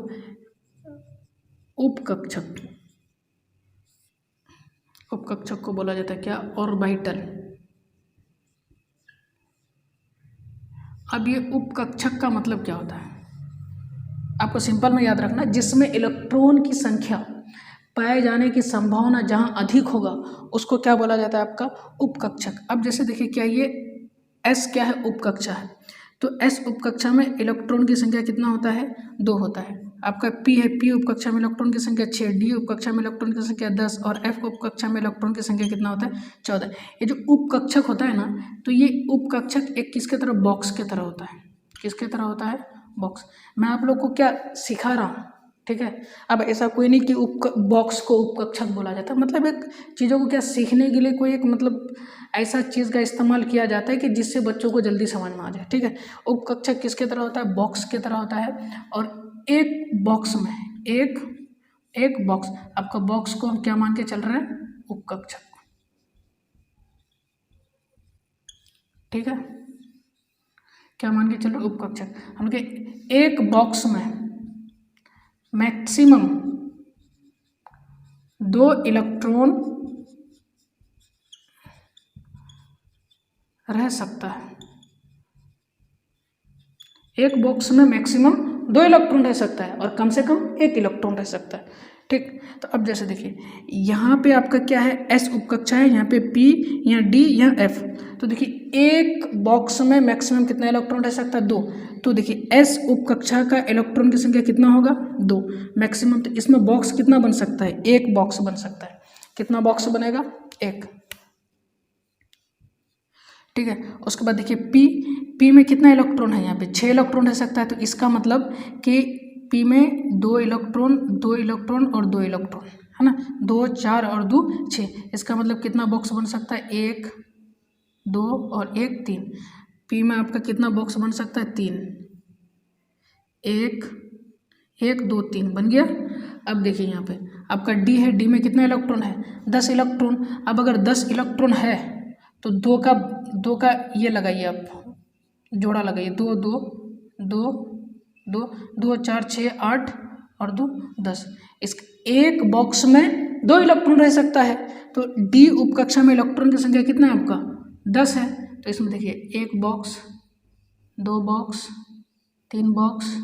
उपकक्षक, उपकक्षक को बोला जाता है क्या, ऑर्बिटल। अब ये उपकक्षक का मतलब क्या होता है आपको सिंपल में याद रखना, जिसमें इलेक्ट्रॉन की संख्या पाए जाने की संभावना जहां अधिक होगा उसको क्या बोला जाता है आपका, उपकक्षक। अब जैसे देखिए क्या ये एस क्या है, उपकक्षा है, तो एस उपकक्षा में इलेक्ट्रॉन की संख्या कितना होता है, 2 होता है। आपका पी है, पी उपकक्षा में इलेक्ट्रॉन की संख्या 6, डी उपकक्षा में इलेक्ट्रॉन की संख्या 10 और एफ उपकक्षा में इलेक्ट्रॉन की संख्या कितना होता है, 14। ये जो उपकक्षक होता है ना, तो ये उपकक्षक एक किसके तरह, बॉक्स के तरह होता है। किसके तरह होता है, बॉक्स। मैं आप लोग को क्या सिखा रहा हूँ, ठीक है। अब ऐसा कोई नहीं कि बॉक्स को उपकक्षक बोला जाता है, मतलब एक चीज़ों को क्या सीखने के लिए कोई एक मतलब ऐसा चीज़ का इस्तेमाल किया जाता है कि जिससे बच्चों को जल्दी समझ में आ जाए, ठीक है। उपकक्षक किसके तरह होता है, बॉक्स की तरह होता है। और एक बॉक्स में एक बॉक्स, आपका बॉक्स को हम क्या मान के चल रहे हैं, उपकक्षक, ठीक है। क्या मान के चल रहे, उपकक्षक। हम लोग एक बॉक्स में मैक्सिमम 2 इलेक्ट्रॉन रह सकता है। एक बॉक्स में मैक्सिमम 2 इलेक्ट्रॉन रह सकता है और कम से कम 1 इलेक्ट्रॉन रह सकता है, ठीक। तो अब जैसे देखिए यहाँ पे आपका क्या है, एस उपकक्षा है, यहाँ पे पी, यहाँ डी, यहाँ एफ। तो देखिए एक बॉक्स में मैक्सिमम कितना इलेक्ट्रॉन रह सकता है, 2। तो देखिए एस उपकक्षा का इलेक्ट्रॉन की संख्या कितना होगा, 2 मैक्सिमम। तो इसमें बॉक्स कितना बन सकता है, 1 बॉक्स बन सकता है। कितना बॉक्स बनेगा, 1, ठीक है। उसके बाद देखिए पी में कितना इलेक्ट्रॉन है, यहाँ पे 6 इलेक्ट्रॉन रह सकता है। तो इसका मतलब कि पी में 2 इलेक्ट्रॉन और 2 इलेक्ट्रॉन, है ना, 2 4 और 2 6। इसका मतलब कितना बॉक्स बन सकता है, 1 2 और 1 3। पी में आपका कितना बॉक्स बन सकता है, 3, 1 2 3 बन गया। अब देखिए यहाँ पे आपका डी है, डी में कितना इलेक्ट्रॉन है, 10 इलेक्ट्रॉन। अब अगर 10 इलेक्ट्रॉन है तो 2 का ये लगाइए, आप जोड़ा लगाइए, 2 2 2 2 2 4 6 8 और 2 10। इस एक बॉक्स में 2 इलेक्ट्रॉन रह सकता है। तो डी उपकक्षा में इलेक्ट्रॉन की संख्या कितना है आपका, 10 है। तो इसमें देखिए 1 बॉक्स, 2 बॉक्स, 3 बॉक्स,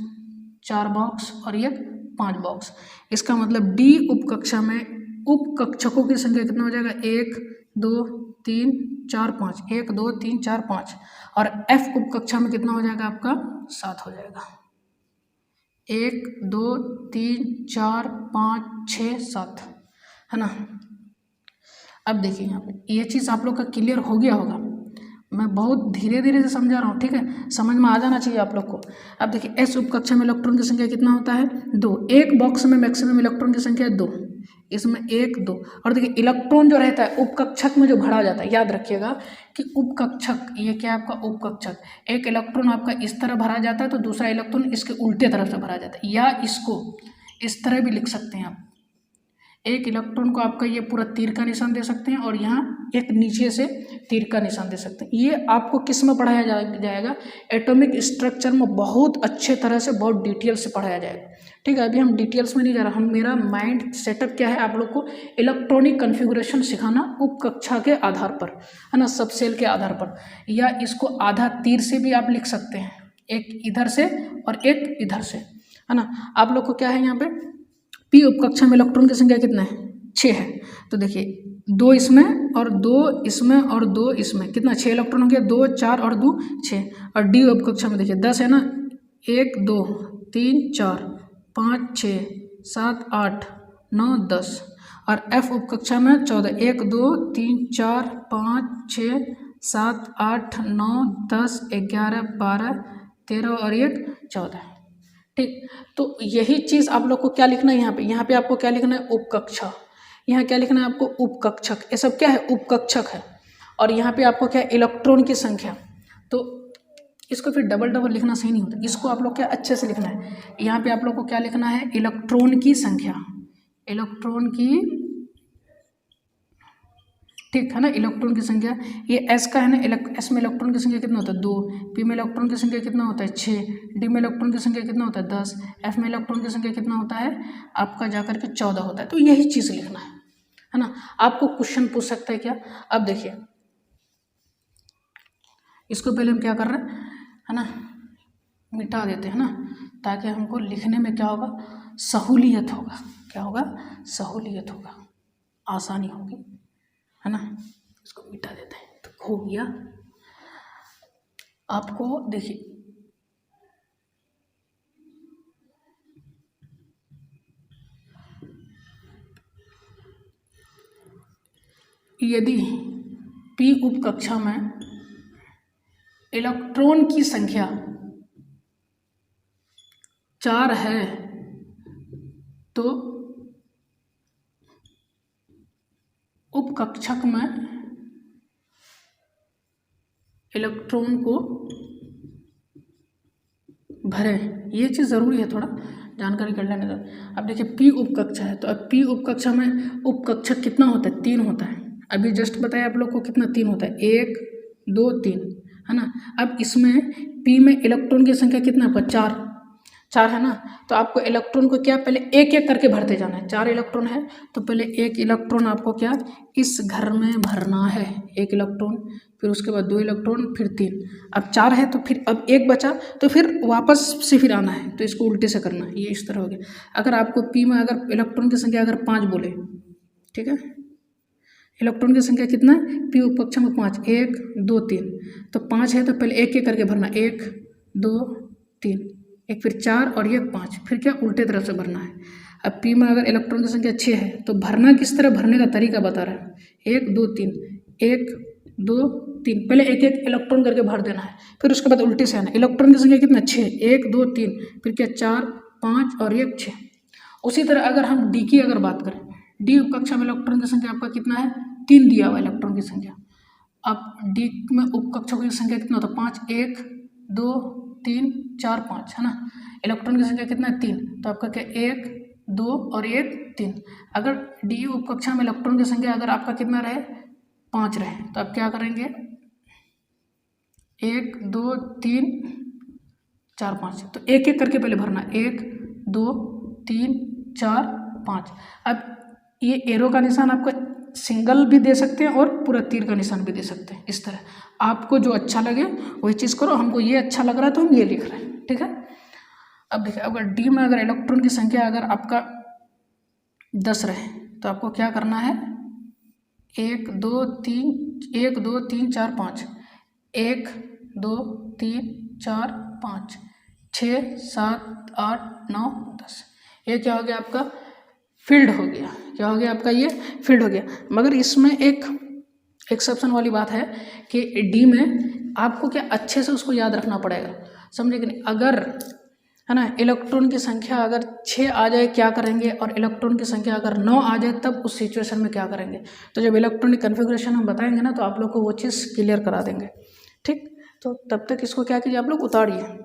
4 बॉक्स और ये 5 बॉक्स। इसका मतलब डी उपकक्षा में उपकक्षकों की संख्या कितना हो जाएगा, 1 2 3 4 5, 1 2 3 4 5। और एफ उपकक्षा में कितना हो जाएगा आपका, 7 हो जाएगा, 1 2 3 4 5 6 7, है ना। अब देखिए यहाँ पे ये चीज़ आप लोग का क्लियर हो गया होगा। मैं बहुत धीरे धीरे से समझा रहा हूँ, ठीक है, समझ में आ जाना चाहिए आप लोग को। अब देखिए एस उपकक्षा में इलेक्ट्रॉन की संख्या कितना होता है, 2। एक बॉक्स में मैक्सिमम इलेक्ट्रॉन की संख्या 2, इसमें 1 2। और देखिए इलेक्ट्रॉन जो रहता है उपकक्षक में जो भरा जाता है, याद रखिएगा कि उपकक्षक, ये क्या है आपका उपकक्षक, एक इलेक्ट्रॉन आपका इस तरह भरा जाता है तो दूसरा इलेक्ट्रॉन इसके उल्टे तरफ से भरा जाता है, या इसको इस तरह भी लिख सकते हैं आप। एक इलेक्ट्रॉन को आपका ये पूरा तीर का निशान दे सकते हैं और यहाँ एक नीचे से तीर का निशान दे सकते हैं। ये आपको किस में पढ़ाया जाएगा, एटॉमिक स्ट्रक्चर में बहुत अच्छे तरह से, बहुत डिटेल से पढ़ाया जाएगा, ठीक है। अभी हम डिटेल्स में नहीं जा रहा, हम मेरा माइंड सेटअप क्या है, आप लोग को इलेक्ट्रॉनिक कन्फिगुरेशन सिखाना उपकक्षा के आधार पर, है ना, सब सेल के आधार पर। या इसको आधा तीर से भी आप लिख सकते हैं, एक इधर से और एक इधर से, है ना। आप लोग को क्या है यहाँ पे पी उपकक्षा में इलेक्ट्रॉन की संख्या कितना है, 6 है। तो देखिए 2 इसमें और 2 इसमें और 2 इसमें, कितना 6 इलेक्ट्रॉन हो गया, 2 4 और 2 6। और डी अब कक्षा में देखिए 10 है ना, 1 2 3 4 5 6 7 8 9 10। और एफ उप कक्षा में 14, 1 2 3 4 5 6 7 8 9 10 11 12 13 और 1 14। ठीक, तो यही चीज़ आप लोग को क्या लिखना है यहाँ पे आपको क्या लिखना है, उपकक्षा। यहाँ क्या लिखना है आपको, उपकक्षक। ये सब क्या है, उपकक्षक है। और यहाँ पे आपको क्या है, इलेक्ट्रॉन की संख्या। तो इसको फिर डबल डबल लिखना सही नहीं होता, इसको आप लोग क्या अच्छे से लिखना है। यहाँ पे आप लोग को क्या लिखना है, इलेक्ट्रॉन की संख्या, इलेक्ट्रॉन की, ठीक है ना, इलेक्ट्रॉन की संख्या। ये एस का है ना, एस में इलेक्ट्रॉन की संख्या कितना होता है 2, पी में इलेक्ट्रॉन की संख्या कितना होता है 6, डी में इलेक्ट्रॉन की संख्या कितना होता है 10, एफ में इलेक्ट्रॉन की संख्या कितना होता है आपका जाकर के 14 होता है। तो यही चीज़ लिखना है ना। आपको क्वेश्चन पूछ सकता है क्या, अब देखिए इसको पहले हम क्या कर रहे हैं, है ना, मिटा देते हैं ना, ताकि हमको लिखने में क्या होगा, सहूलियत होगा। क्या होगा, सहूलियत होगा, आसानी होगी, है ना। इसको मिटा देते हैं तो हो गया। आपको देखिए यदि पी उप कक्षा में इलेक्ट्रॉन की संख्या 4 है तो उपकक्षक में इलेक्ट्रॉन को भरें। ये चीज़ ज़रूरी है, थोड़ा जानकारी कर लेने दो। अब देखिए पी उपकक्षा है, तो अब पी उपकक्षा में उपकक्षक कितना होता है, 3 होता है। अभी जस्ट बताया आप लोग को कितना, 3 होता है, 1 2 3, है ना। अब इसमें पी में इलेक्ट्रॉन की संख्या कितना आपका 4 है ना। तो आपको इलेक्ट्रॉन को क्या पहले एक एक करके भरते जाना है। 4 इलेक्ट्रॉन है तो पहले एक इलेक्ट्रॉन आपको क्या इस घर में भरना है, 1 इलेक्ट्रॉन, फिर उसके बाद 2 इलेक्ट्रॉन, फिर 3। अब 4 है तो फिर अब 1 बचा तो फिर वापस से फिर आना है, तो इसको उल्टे से करना है। ये इस तरह हो गया। अगर आपको पी में अगर इलेक्ट्रॉन की संख्या अगर 5 बोले, ठीक है, इलेक्ट्रॉन की संख्या कितना है पी उपकक्षा में 5, 1 2 3, तो 5 है तो पहले एक एक करके भरना, 1 2 3, एक फिर 4 और ये 5, फिर क्या उल्टे तरफ से भरना है। अब पी में अगर इलेक्ट्रॉन की संख्या 6 है तो भरना किस तरह, भरने का तरीका बता रहा है, 1 2 3, 1 2 3, पहले एक एक इलेक्ट्रॉन करके भर देना है, फिर उसके बाद उल्टे से आना। इलेक्ट्रॉन की संख्या कितना 6, 1 2 3, फिर क्या 4 5 और 1 6। उसी तरह अगर हम डी की अगर बात करें, डी उपकक्षा में इलेक्ट्रॉन की संख्या आपका कितना है, 3 दिया हुआ इलेक्ट्रॉन की संख्या। अब डी में उपकक्षकों की संख्या कितना होता है 5, 1 2 3 4 5, है ना। इलेक्ट्रॉन की संख्या कितना है 3, तो आपका क्या 1 2 और 1 3। अगर डी उपकक्षा में इलेक्ट्रॉन की संख्या अगर आपका कितना रहे 5 रहे, तो आप क्या करेंगे 1 2 3 4 5, तो एक एक करके पहले भरना, 1 2 3 4 5। अब ये एरो का निशान आपका सिंगल भी दे सकते हैं और पूरा तीर का निशान भी दे सकते हैं। इस तरह आपको जो अच्छा लगे वही चीज़ करो। हमको ये अच्छा लग रहा है तो हम ये लिख रहे हैं, ठीक है। अब देखिए अगर डी में अगर इलेक्ट्रॉन की संख्या अगर आपका 10 रहे तो आपको क्या करना है, 1 2 3 4 5, 1 2 3 4 5 6 7 8 9 10। ये क्या हो गया आपका फील्ड हो गया। क्या हो गया आपका ये फील्ड हो गया। मगर इसमें एक एक्सेप्शन वाली बात है कि डी में आपको क्या अच्छे से उसको याद रखना पड़ेगा, समझे कि नहीं। अगर है ना इलेक्ट्रॉन की संख्या अगर 6 आ जाए क्या करेंगे, और इलेक्ट्रॉन की संख्या अगर 9 आ जाए तब उस सिचुएशन में क्या करेंगे। तो जब इलेक्ट्रॉनिक कन्फिग्रेशन हम बताएंगे ना तो आप लोग को वो चीज़ क्लियर करा देंगे, ठीक। तो तब तक इसको क्या कीजिए आप लोग उतारिए।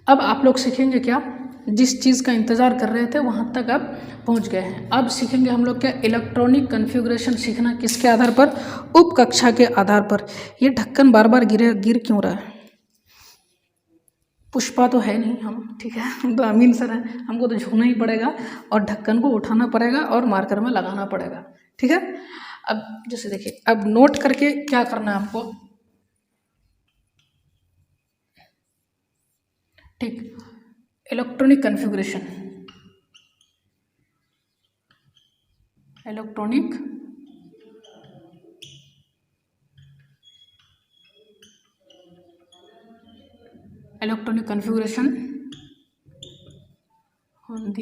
अब आप लोग सीखेंगे क्या, जिस चीज़ का इंतज़ार कर रहे थे वहाँ तक अब पहुँच गए हैं। अब सीखेंगे हम लोग क्या इलेक्ट्रॉनिक कन्फिग्रेशन सीखना, किसके आधार पर, उपकक्षा के आधार पर। ये ढक्कन बार बार गिर क्यों रहा है, पुष्पा तो है नहीं हम, ठीक है, तो अमीन सर है, हमको तो झुकना ही पड़ेगा और ढक्कन को उठाना पड़ेगा और मार्कर में लगाना पड़ेगा, ठीक है। अब जैसे देखिए अब नोट करके क्या करना है आपको, ठीक। Electronic configuration electronic configuration on the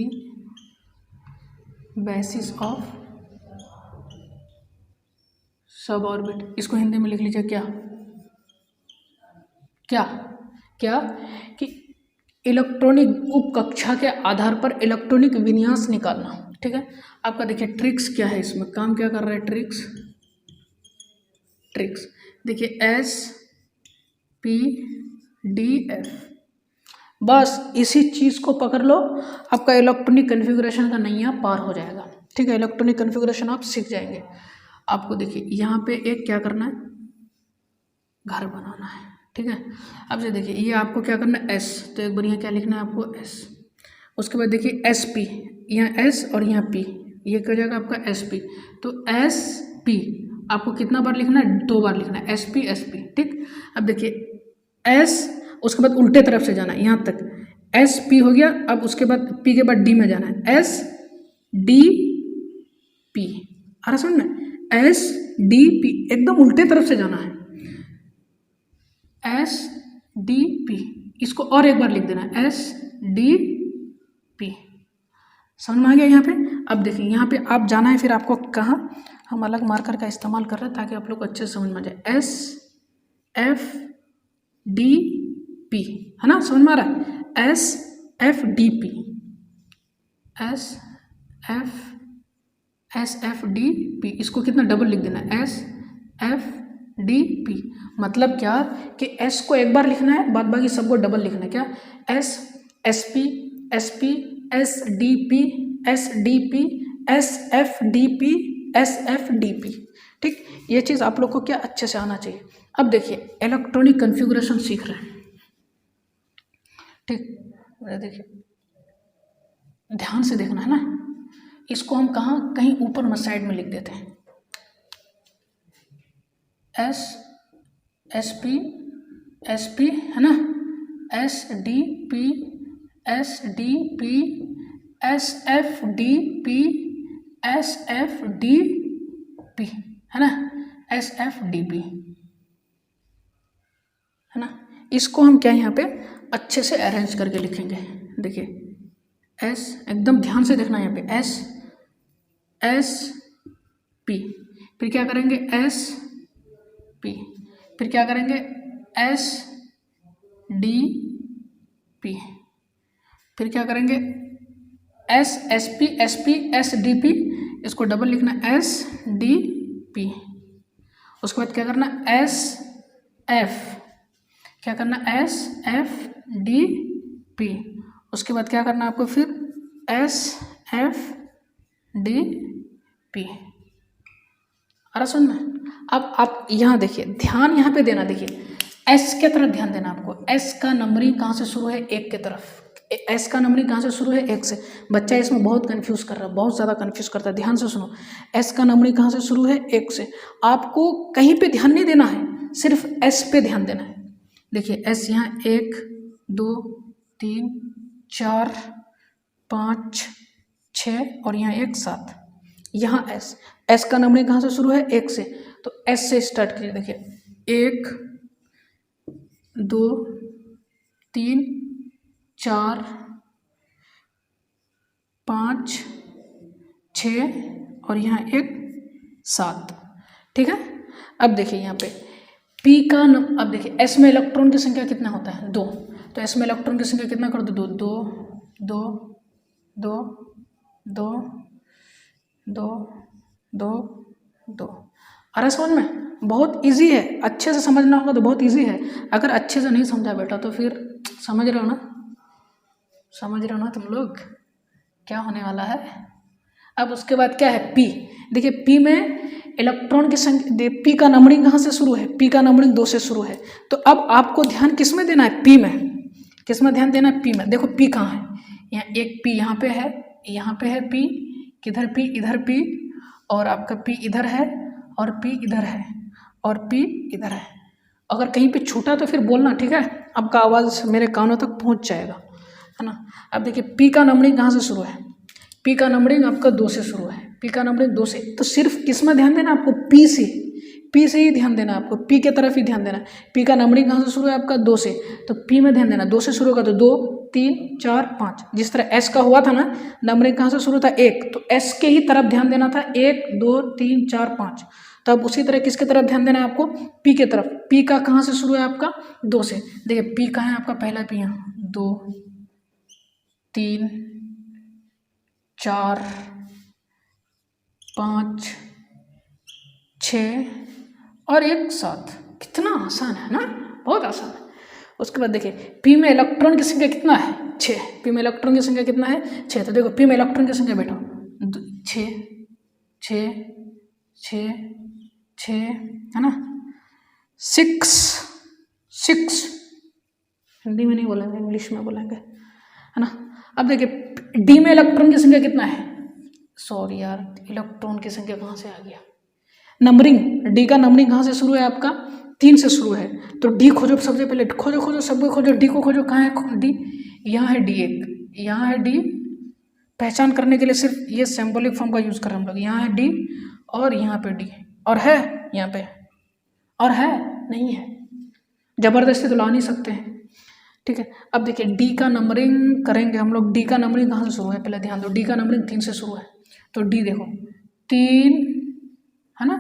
basis of सब ऑर्बिट। इसको हिंदी में लिख लीजिए क्या क्या क्या कि इलेक्ट्रॉनिक उपकक्षा के आधार पर इलेक्ट्रॉनिक विन्यास निकालना। ठीक है, आपका देखिए ट्रिक्स क्या है, इसमें काम क्या कर रहा है, ट्रिक्स देखिए SPDF, बस इसी चीज़ को पकड़ लो, आपका इलेक्ट्रॉनिक कन्फिगुरेशन का नैया पार हो जाएगा। ठीक है, इलेक्ट्रॉनिक कन्फिगुरेशन आप सीख जाएंगे। आपको देखिए यहाँ पे एक क्या करना है, घर बनाना है। ठीक है, अब से देखिए ये आपको क्या करना है S, तो एक बार यहाँ क्या लिखना है आपको S। उसके बाद देखिए SP, यहाँ S और यहाँ P, ये क्या हो जाएगा आपका SP। तो SP आपको कितना बार लिखना है, 2 बार लिखना है, SP। ठीक, अब देखिए S, उसके बाद उल्टे तरफ से जाना है यहाँ तक, SP हो गया। अब उसके बाद P के बाद D में जाना है, SDP। आ रहा समझ में, SDP एकदम उल्टे तरफ से जाना है, SDP। इसको और एक बार लिख देना है, SDP। समझ में आ गया यहाँ पे। अब देखिए यहाँ पे आप जाना है, फिर आपको कहाँ, हम अलग मार्कर का इस्तेमाल कर रहे हैं ताकि आप लोग अच्छे से समझ में आ जाए। SFDP है ना, समझ में आ रहा है, SFDP SFDP। इसको कितना डबल लिख देना है, SFDP। मतलब क्या कि S को एक बार लिखना है, बाद बाकी सबको डबल लिखना है। क्या, SP SDP SDP SFDP SFDP। ठीक, ये चीज़ आप लोग को क्या अच्छे से आना चाहिए। अब देखिए इलेक्ट्रॉनिक कन्फिगुरेशन सीख रहे हैं। ठीक, देखिए ध्यान से देखना है ना, इसको हम कहाँ, कहीं ऊपर में साइड में लिख देते हैं, SP है ना, SDP SFDP है ना, SFDP है ना। इसको हम क्या यहाँ पे अच्छे से अरेंज करके लिखेंगे। देखिए S, एकदम ध्यान से देखना यहाँ पे, SP, फिर क्या करेंगे SP, फिर क्या करेंगे SDP, फिर क्या करेंगे SP SDP, इसको डबल लिखना SDP। उसके बाद क्या करना, SF, क्या करना, SFDP। उसके बाद क्या करना आपको, फिर SFDP। अरे सुन में, अब आप यहाँ देखिए, ध्यान यहाँ पे देना। देखिए S के तरफ ध्यान देना आपको। S का नंबरिंग कहाँ से शुरू है, 1 के तरफ। S का नंबरिंग कहाँ से शुरू है, 1 से। बच्चा इसमें बहुत कंफ्यूज कर रहा है, बहुत ज़्यादा कंफ्यूज करता है। ध्यान से सुनो, S का नंबरिंग कहाँ से शुरू है, 1 से। आपको कहीं पे ध्यान नहीं देना है, सिर्फ S पे ध्यान देना है। देखिए S यहाँ 1 2 3 4 5 6 और यहाँ 1 7, यहाँ S का नंबरिंग कहाँ से शुरू है, 1 से। तो S से स्टार्ट कीजिए। देखिए 1 2 3 4 5 6 और यहाँ 1 7। ठीक है, अब देखिए यहाँ पे P का अब देखिए S में इलेक्ट्रॉन की संख्या कितना होता है, 2। तो S में इलेक्ट्रॉन की संख्या कितना कर दो, 2 2 2 2 2 2 2। अरे समझ में, बहुत इजी है, अच्छे से समझना होगा तो बहुत इजी है। अगर अच्छे से नहीं समझा बेटा तो फिर समझ रहे हो ना तुम लोग क्या होने वाला है। अब उसके बाद क्या है, P। देखिए P में इलेक्ट्रॉन की संख्या, P का नंबरिंग कहाँ से शुरू है, P का नंबरिंग 2 से शुरू है। तो अब आपको ध्यान किस में देना है, P में। किस में ध्यान देना है, P में। देखो P कहाँ है, यहाँ एक P यहाँ पे है, यहाँ पे है P, किधर P, इधर P, और आपका P इधर है, और P इधर है, और P इधर है। अगर कहीं पे छूटा तो फिर बोलना, ठीक है। आपका आवाज़ मेरे कानों तक पहुँच जाएगा, है ना। अब देखिए P का नंबरिंग कहाँ से शुरू है, P का नंबरिंग आपका 2 से शुरू है। पी का नंबरिंग 2 से। तो सिर्फ किस में ध्यान देना आपको, पी से, पी से ही ध्यान देना आपको, पी के तरफ ही ध्यान देना। पी का नंबरिंग कहाँ से शुरू है आपका, 2 से, तो पी में ध्यान देना। 2 से शुरू होगा तो 2 3 4 5, जिस तरह एस का हुआ था ना, नंबरिंग कहाँ से शुरू था, 1, तो एस के ही तरफ ध्यान देना था, 1 2 3 4 5। तब उसी तरह किसके तरफ ध्यान देना है आपको, पी के तरफ। पी का कहाँ से शुरू है आपका, 2 से। देखिए पी कहाँ है आपका, पहला पी यहाँ, 2 3 4 5 6 और 1 7। कितना आसान है ना, बहुत आसान है। उसके बाद देखिए पी में इलेक्ट्रॉन की संख्या कितना है, 6। पी में इलेक्ट्रॉन की संख्या कितना है, 6। तो देखो पी में इलेक्ट्रॉन की संख्या बेटा 6 6 6 6 है ना, 6 6, हिंदी में नहीं बोलेंगे, इंग्लिश में बोलेंगे, है ना। अब देखिए डी में इलेक्ट्रॉन की संख्या कितना है, सॉरी यार, इलेक्ट्रॉन की संख्या कहाँ से आ गया, नंबरिंग, डी का नंबरिंग कहाँ से शुरू है आपका, 3 से शुरू है। तो डी खोजो, सबसे पहले खोजो सबको खोजो, डी को खोजो, कहाँ है डी, यहाँ है डी, एक यहाँ है डी। पहचान करने के लिए सिर्फ ये सिंबॉलिक फॉर्म का यूज कर रहे हैं हम लोग। यहाँ है डी और यहाँ पे डी, और है यहाँ पे, और है नहीं है, जबरदस्ती तो ला नहीं सकते हैं, ठीक है। अब देखिए डी का नंबरिंग करेंगे हम लोग। डी का नंबरिंग कहाँ से शुरू है, पहले ध्यान दो, डी का नंबरिंग 3 से शुरू है। तो डी देखो 3 है ना,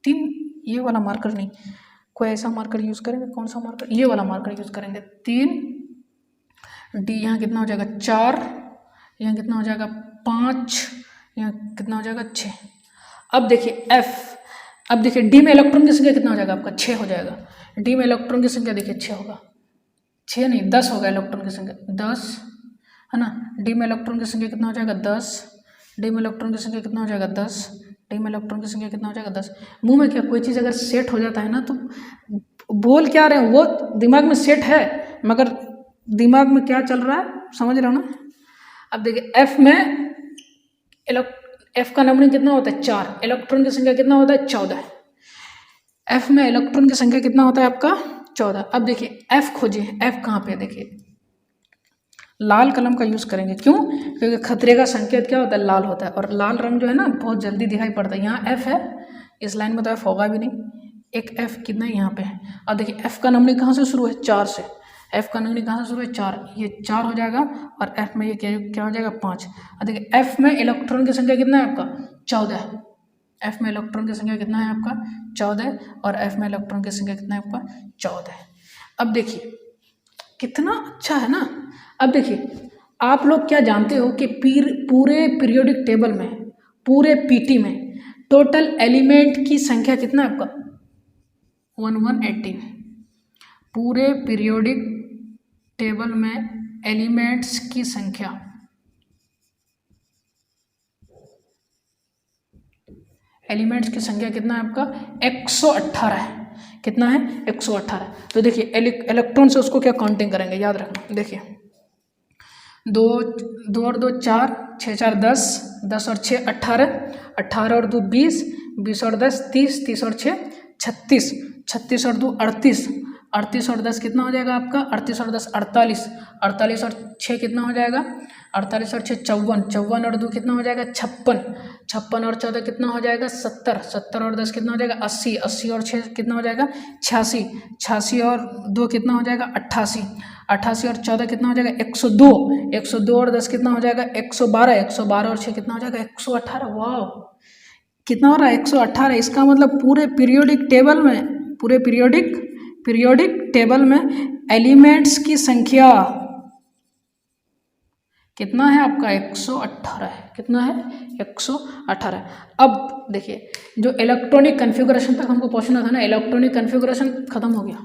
3, ये वाला मार्कर नहीं, कोई ऐसा मार्कर यूज करेंगे, कौन सा मार्कर, ये वाला मार्कर यूज करेंगे। 3 डी, यहाँ कितना हो जाएगा 4, यहाँ कितना हो जाएगा 5, यहाँ कितना हो जाएगा 6। अब देखिए एफ, अब देखिए डी में इलेक्ट्रॉन की संख्या कितना हो जाएगा आपका, 6 हो जाएगा। डी में इलेक्ट्रॉन की संख्या देखिए 6 होगा, 6 नहीं 10 होगा इलेक्ट्रॉन की संख्या, 10 है ना। डी में इलेक्ट्रॉन की संख्या कितना हो जाएगा 10, डी में इलेक्ट्रॉन की संख्या कितना हो जाएगा 10, डी में इलेक्ट्रॉन की संख्या कितना हो जाएगा 10। मुंह में क्या कोई चीज़ अगर सेट हो जाता है ना, तो बोल क्या रहे हैं वो दिमाग में सेट है, मगर दिमाग में क्या चल रहा है समझ रहे हो ना। अब देखिए एफ में एफ का नंबरिंग कितना होता है 4, इलेक्ट्रॉन की संख्या कितना होता है 14। एफ में इलेक्ट्रॉन की संख्या कितना होता है आपका 14। अब देखिए एफ खोजिए, एफ कहाँ पे है, देखिए लाल कलम का यूज करेंगे, क्यों, क्योंकि खतरे का संकेत क्या होता है, लाल होता है, और लाल रंग जो है ना बहुत जल्दी दिखाई पड़ता है। यहाँ एफ है, इस लाइन में तो एफ होगा भी नहीं, एक एफ कितना यहाँ पे है। और देखिए एफ का नंबरिंग कहाँ से शुरू है, 4 से। एफ का नंबरिंग कहाँ से शुरू है 4, ये 4 हो जाएगा, और एफ में ये क्या हो जाएगा 5। और देखिए एफ में इलेक्ट्रॉन की संख्या कितना है आपका 14, एफ में इलेक्ट्रॉन की संख्या कितना है आपका 14, और एफ में इलेक्ट्रॉन की संख्या कितना है आपका 14। अब देखिए कितना अच्छा है ना। अब देखिए आप लोग क्या जानते हो कि पूरे पीरियोडिक टेबल में, पूरे पीटी में टोटल एलिमेंट की संख्या कितना है आपका 1118। पूरे पीरियोडिक टेबल में एलिमेंट्स की संख्या, एलिमेंट्स की संख्या कितना है आपका 118 है। कितना है 118। तो देखिए इलेक्ट्रॉन से उसको क्या काउंटिंग करेंगे, याद रखना। देखिए 2 और 2 4, 6 4 10, 10 और 6 18, 18 और 2 20, 20 और 10 30, 30 और 6 36, 36 और 2 38, 38 और 10 कितना हो जाएगा आपका 38 और 10 48, 48 और 6 कितना हो जाएगा 48 और 6 54, 54 और 2 कितना हो जाएगा 56, 56 और 14 कितना हो जाएगा 70, 70 और 10 कितना हो जाएगा 80, 80 और 6 कितना हो जाएगा 86, 86 और 2 कितना हो जाएगा 88, 88 और 14 कितना हो जाएगा 102, 102 और 10 कितना हो जाएगा 112, 112 और 6 कितना हो जाएगा 118। वाह कितना हो रहा है 118। इसका मतलब पूरे पीरियोडिक टेबल में, पूरे पीरियोडिक टेबल में एलिमेंट्स की संख्या कितना है आपका 118 है। कितना है 118। अब देखिए जो इलेक्ट्रॉनिक कन्फिगरेशन तक हमको पहुंचना था ना, इलेक्ट्रॉनिक कन्फिगरेशन खत्म हो गया,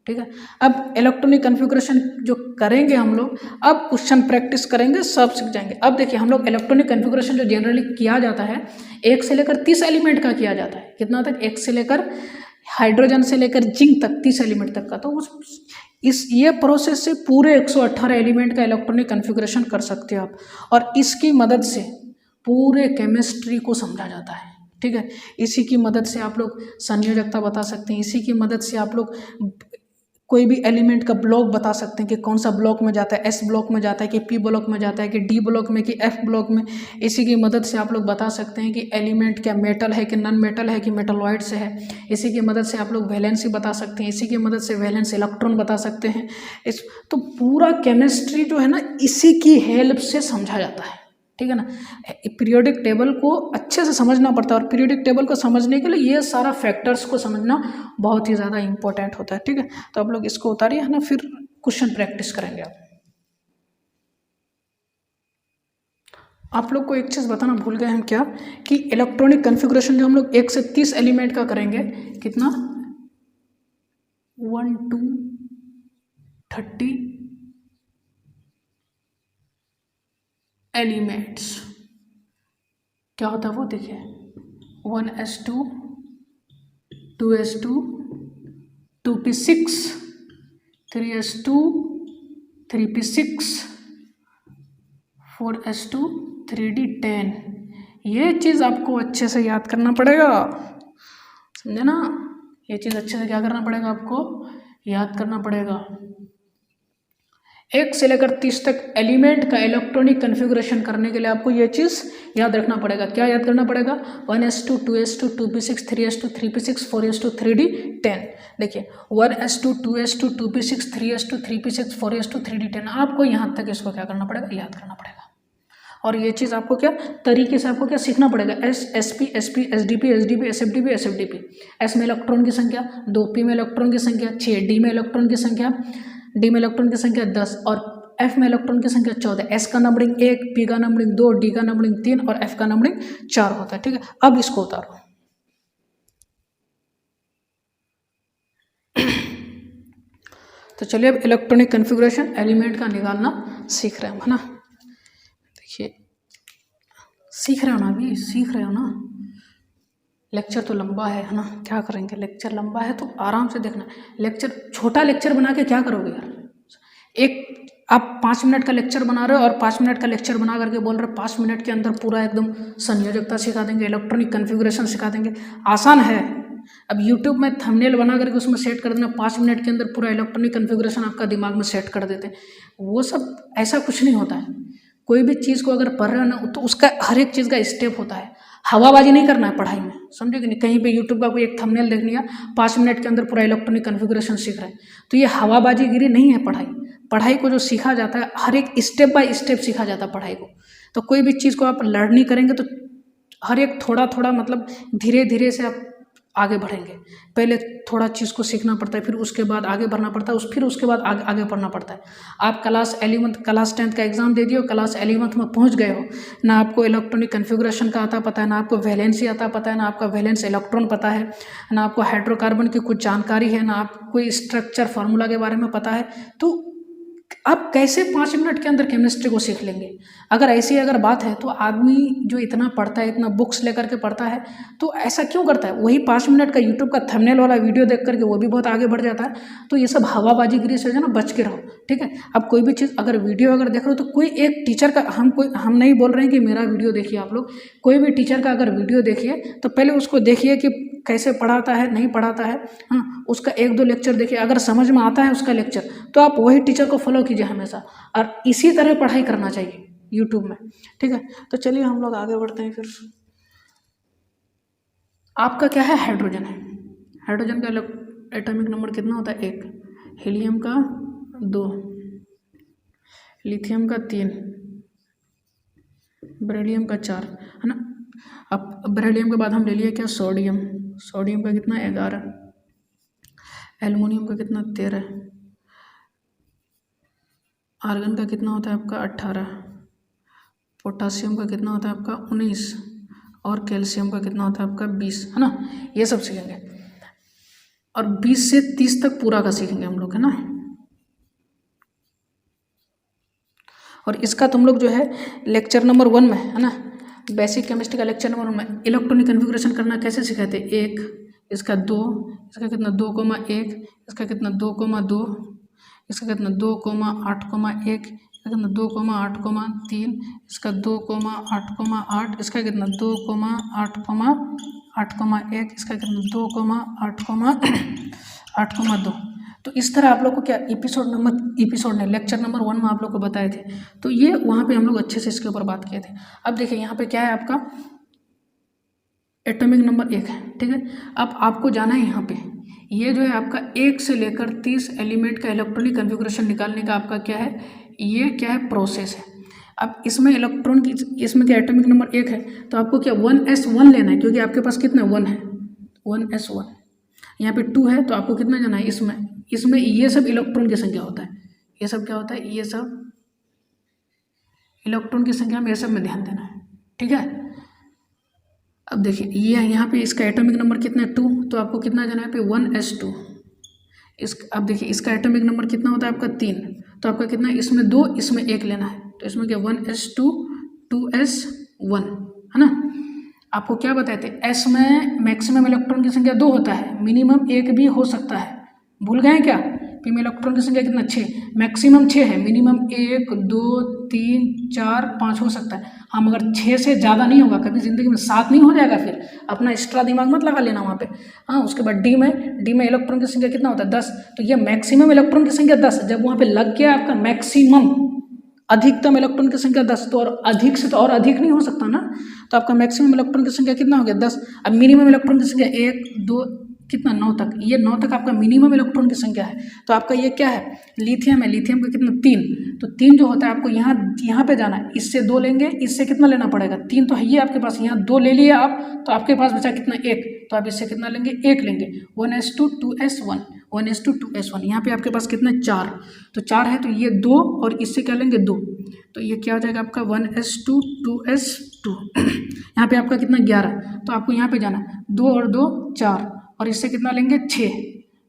ठीक है। अब इलेक्ट्रॉनिक कन्फिगरेशन जो करेंगे हम लोग, अब क्वेश्चन प्रैक्टिस करेंगे, सब सीख जाएंगे। अब देखिए हम लोग इलेक्ट्रॉनिक कन्फिगरेशन जो जनरली किया जाता है 1 से लेकर 30 एलिमेंट का किया जाता है। कितना तक 1 से लेकर हाइड्रोजन से लेकर जिंक तक 30 एलिमेंट तक का। तो ये प्रोसेस से पूरे 118 एलिमेंट का इलेक्ट्रॉनिक कन्फिगरेशन कर सकते हो आप, और इसकी मदद से पूरे केमिस्ट्री को समझा जाता है, ठीक है। इसी की मदद से आप लोग संयोजकता बता सकते हैं, इसी की मदद से आप लोग कोई भी एलिमेंट का ब्लॉक बता सकते हैं कि कौन सा ब्लॉक में जाता है, एस ब्लॉक में जाता है कि पी ब्लॉक में जाता है कि डी ब्लॉक में कि एफ ब्लॉक में। इसी की मदद से आप लोग बता सकते हैं कि एलिमेंट क्या मेटल है कि नॉन मेटल है कि मेटलॉइड से है। इसी की मदद से आप लोग वैलेंसी बता सकते हैं, इसी की मदद से वैलेंस इलेक्ट्रॉन बता सकते हैं। इस तो पूरा केमिस्ट्री जो है ना इसी की हेल्प से समझा जाता है, ठीक है ना। पीरियोडिक टेबल को अच्छे से समझना पड़ता है और पीरियोडिक टेबल को समझने के लिए ये सारा फैक्टर्स को समझना बहुत ही ज़्यादा इंपॉर्टेंट होता है, ठीक है। तो आप लोग इसको उतारिए है ना, फिर क्वेश्चन प्रैक्टिस करेंगे। आप लोग को एक चीज़ बताना भूल गए हम, क्या कि इलेक्ट्रॉनिक कन्फिग्रेशन जो हम लोग 1 से 30 एलिमेंट का करेंगे, कितना 1 2 30 एलिमेंट्स क्या होता है वो देखिए, 1s2 2s2 2p6 3s2 3p6 4s2 3d10। ये चीज़ आपको अच्छे से याद करना पड़ेगा, समझे ना। ये चीज़ अच्छे से क्या करना पड़ेगा, आपको याद करना पड़ेगा। 1 से लेकर 30 तक एलिमेंट का इलेक्ट्रॉनिक कन्फिगरेशन करने के लिए आपको ये चीज़ याद रखना पड़ेगा। क्या याद करना पड़ेगा, 1s2 2s2 2p6 3s2 3p6 4s2 3d10। देखिए 1s2 2s2 2p6 3s2 3p6 4s2 3d10, आपको यहाँ तक इसको क्या करना पड़ेगा, याद करना पड़ेगा। और ये चीज़ आपको क्या तरीके से आपको क्या सीखना पड़ेगा, sp sp sdp sdp sfdp sfdp। s में इलेक्ट्रॉन की संख्या 2, p में इलेक्ट्रॉन की संख्या 6, d में इलेक्ट्रॉन की संख्या 10 और f में इलेक्ट्रॉन की संख्या 14। s का नंबरिंग 1, p का नंबरिंग 2, d का नंबरिंग 3 और f का नंबरिंग 4 होता है, ठीक है। अब इसको उतारो। तो चलिए अब इलेक्ट्रॉनिक कन्फिगरेशन एलिमेंट का निकालना सीख रहे हैं, है ना। देखिए सीख रहे हो ना, अभी सीख रहे हो ना। लेक्चर तो लंबा है ना, क्या करेंगे, लेक्चर लंबा है तो आराम से देखना। लेक्चर छोटा लेक्चर बना के क्या करोगे यार, एक आप 5 मिनट का लेक्चर बना रहे हो और 5 मिनट का लेक्चर बना करके बोल रहे हो 5 मिनट के अंदर पूरा एकदम संयोजकता सिखा देंगे, इलेक्ट्रॉनिक कन्फिगरेशन सिखा देंगे। आसान है। अब यूट्यूब में थंबनेल बना करके उसमें सेट कर देना, 5 मिनट के अंदर पूरा इलेक्ट्रॉनिक कन्फिगरेशन आपका दिमाग में सेट कर देते हैं। वो सब ऐसा कुछ नहीं होता है। कोई भी चीज़ को अगर पढ़ रहे हो ना तो उसका हर एक चीज़ का स्टेप होता है। हवाबाजी नहीं करना है पढ़ाई में, समझे कि नहीं। कहीं पे यूट्यूब का कोई एक थंबनेल देख लिया, 5 मिनट के अंदर पूरा इलेक्ट्रॉनिक कन्फिगरेशन सीख रहे हैं, तो ये हवाबाजीगिरी नहीं है। पढ़ाई को जो सीखा जाता है हर एक स्टेप बाय स्टेप सीखा जाता है पढ़ाई को। तो कोई भी चीज़ को आप लर्निंग करेंगे तो हर एक थोड़ा थोड़ा मतलब धीरे धीरे से आप आगे बढ़ेंगे। पहले थोड़ा चीज़ को सीखना पड़ता है, फिर उसके बाद आगे बढ़ना पड़ता है, फिर उसके बाद आगे बढ़ना पड़ता है। आप क्लास 10th का एग्ज़ाम दे दिए हो, क्लास 11th में पहुंच गए हो, ना आपको इलेक्ट्रॉनिक कन्फिगरेशन का आता पता है, ना आपको वैलेंसी आता पता है, ना आपका वैलेंस इलेक्ट्रॉन पता है, ना आपको हाइड्रोकार्बन की कुछ जानकारी है, ना आपको कोई स्ट्रक्चर फार्मूला के बारे में पता है, तो आप कैसे 5 मिनट के अंदर केमिस्ट्री को सीख लेंगे। अगर बात है तो आदमी जो इतना पढ़ता है, इतना बुक्स लेकर के पढ़ता है, तो ऐसा क्यों करता है। वही 5 मिनट का यूट्यूब का थंबनेल वाला वीडियो देख करके वो भी बहुत आगे बढ़ जाता है। तो ये सब हवाबाजीगिरी से जो ना बच के रहो, ठीक है। अब कोई भी चीज़ अगर वीडियो अगर देख रहे हो तो कोई एक टीचर का, हम नहीं बोल रहे हैं कि मेरा वीडियो देखिए आप लोग, कोई भी टीचर का अगर वीडियो देखिए तो पहले उसको देखिए कि कैसे पढ़ाता है, नहीं पढ़ाता है, हाँ उसका 1-2 लेक्चर देखिए। अगर समझ में आता है उसका लेक्चर तो आप वही टीचर को फॉलो कीजिए हमेशा, और इसी तरह पढ़ाई करना चाहिए यूट्यूब में, ठीक है। तो चलिए हम लोग आगे बढ़ते हैं। फिर आपका क्या है, हाइड्रोजन है। हाइड्रोजन का एटॉमिक नंबर कितना होता है, 1, हीलियम का 2, लिथियम का 3, बेरिलियम का 4, है ना। अब बेरिलियम के बाद हम ले लिए क्या, सोडियम। सोडियम का कितना, 11, एल्युमिनियम का कितना, 13, आर्गन का कितना होता है आपका, 18, पोटासियम का कितना होता है आपका, 19, और कैल्शियम का कितना होता है आपका, 20, है ना। ये सब सीखेंगे और 20 से 30 तक पूरा का सीखेंगे हम लोग, है ना। और इसका तुम लोग जो है लेक्चर नंबर 1 में, है ना, बेसिक केमिस्ट्री का लेक्चर नंबर 1 में इलेक्ट्रॉनिक कन्फिगरेशन करना कैसे सिखाते हैं। 1, इसका 2, इसका कितना 2,1, इसका कितना 2,2, इसका कितना 2,8,1, इसका कितना 2,8,3, इसका 2,8,8, इसका कितना 2,8,8,1, इसका कितना 2,8,8,2, तो इस तरह आप लोग को क्या एपिसोड ने लेक्चर नंबर 1 में आप लोग को बताए थे। तो ये वहाँ पे हम लोग अच्छे से इसके ऊपर बात किए थे। अब देखिए यहाँ पे क्या है आपका एटॉमिक नंबर 1 है, ठीक है। अब आपको जाना है यहाँ पे, ये जो है आपका 1 से लेकर 30 एलिमेंट का इलेक्ट्रॉनिक कन्फिग्रेशन निकालने का आपका क्या है, ये क्या है प्रोसेस है। अब इसमें इलेक्ट्रॉन की, इसमें क्या एटॉमिक नंबर 1 है, तो आपको क्या 1s1 लेना है, क्योंकि आपके पास कितना 1 है, 1s1। यहाँ पे 2 है तो आपको कितना जाना है इसमें ये सब इलेक्ट्रॉन की संख्या होता है, ये सब क्या होता है, ये सब इलेक्ट्रॉन की संख्या में, ये सब में ध्यान देना है, ठीक है। अब देखिए ये यहाँ पे इसका एटॉमिक नंबर कितना है 2, तो आपको कितना जाना है पे 1s2। अब देखिए इसका एटॉमिक नंबर कितना होता है आपका 3, तो आपका कितना है, इसमें 2 इसमें 1 लेना है, तो इसमें क्या 1s2 2s1 है ना। आपको क्या बताए थे, s में मैक्सिमम इलेक्ट्रॉन की संख्या 2 होता है, मिनिमम 1 भी हो सकता है, भूल गए क्या। पी में इलेक्ट्रॉन की संख्या कितना 6, मैक्सिमम 6 है, मिनिमम 1 2 3 4 5 हो सकता है। हाँ मगर 6 से ज़्यादा नहीं होगा कभी ज़िंदगी में, 7 नहीं हो जाएगा, फिर अपना एक्स्ट्रा दिमाग मत लगा लेना वहाँ पे। हाँ उसके बाद डी में इलेक्ट्रॉन की संख्या कितना होता है 10, तो ये मैक्सिमम इलेक्ट्रॉन की संख्या 10, जब वहाँ पे लग गया आपका मैक्सिमम, अधिकतम इलेक्ट्रॉन की संख्या 10, तो और अधिक से तो और अधिक नहीं हो सकता ना, तो आपका मैक्सिमम इलेक्ट्रॉन की संख्या कितना हो गया 10। अब मिनिमम इलेक्ट्रॉन की संख्या 1 2 कितना 9 तक, ये 9 तक आपका मिनिमम इलेक्ट्रॉन की संख्या है। तो आपका ये क्या है, लिथियम है, लिथियम का कितना 3, तो 3 जो होता है आपको यहाँ पे जाना है, इससे 2 लेंगे, इससे कितना लेना पड़ेगा 3, तो है ये आपके पास, यहाँ 2 ले लिए आप, तो आपके पास बचा कितना 1, तो आप इससे कितना लेंगे 1 लेंगे, 1s2 2s1 1s2 2s1, यहाँ पे आपके पास कितना 4, तो 4 है, तो ये 2 और इससे क्या लेंगे 2, तो ये क्या हो जाएगा आपका 1s2 2s2 यहाँ पे आपका कितना 11, तो आपको यहाँ पे जाना 2 और 2 4, और इससे कितना लेंगे 6,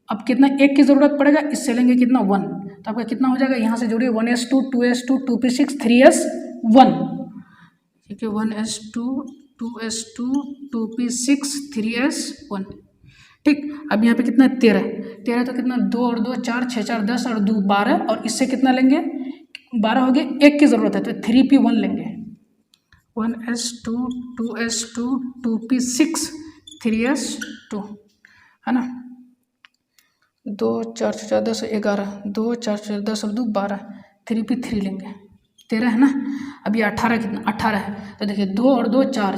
अब कितना 1 की ज़रूरत पड़ेगा, इससे लेंगे कितना 1, तो आपका कितना हो जाएगा, यहाँ से जोड़िए 1s2 2s2 2p6 3s1, ठीक है 1s2 2s2 2p6 3s1, ठीक। अब यहाँ पे कितना 13, तो कितना 2 और 2 4 6 4 10 और 2 12, और इससे कितना लेंगे 12 हो गए, 1 की ज़रूरत है तो 3p1 लेंगे, 1s2 2s2 2p6 3s2 है ना। 2 4 4 10 11, 2 4 4 10 और 2 12, 3p3 लेंगे, 13 है ना। अब ये 18 कितना 18 है, तो देखिए 2 और 2 4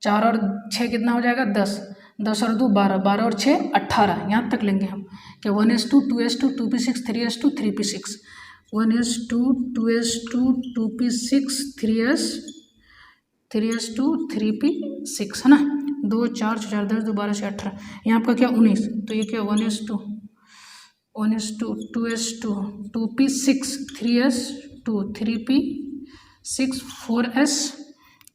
4 और 6 कितना हो जाएगा 10 10 और 2 12 12 और 6 18, यहाँ तक लेंगे हम क्या 1s2 2s2 2p6 3s2 3p6 1s2 2s2 2p6 3s2 3p6 है ना। 2 4 4 10 2 12 6 18, यहाँ आपका क्या 19, तो ये क्या 1s2 2s2 2p6 3s2 3p6 4s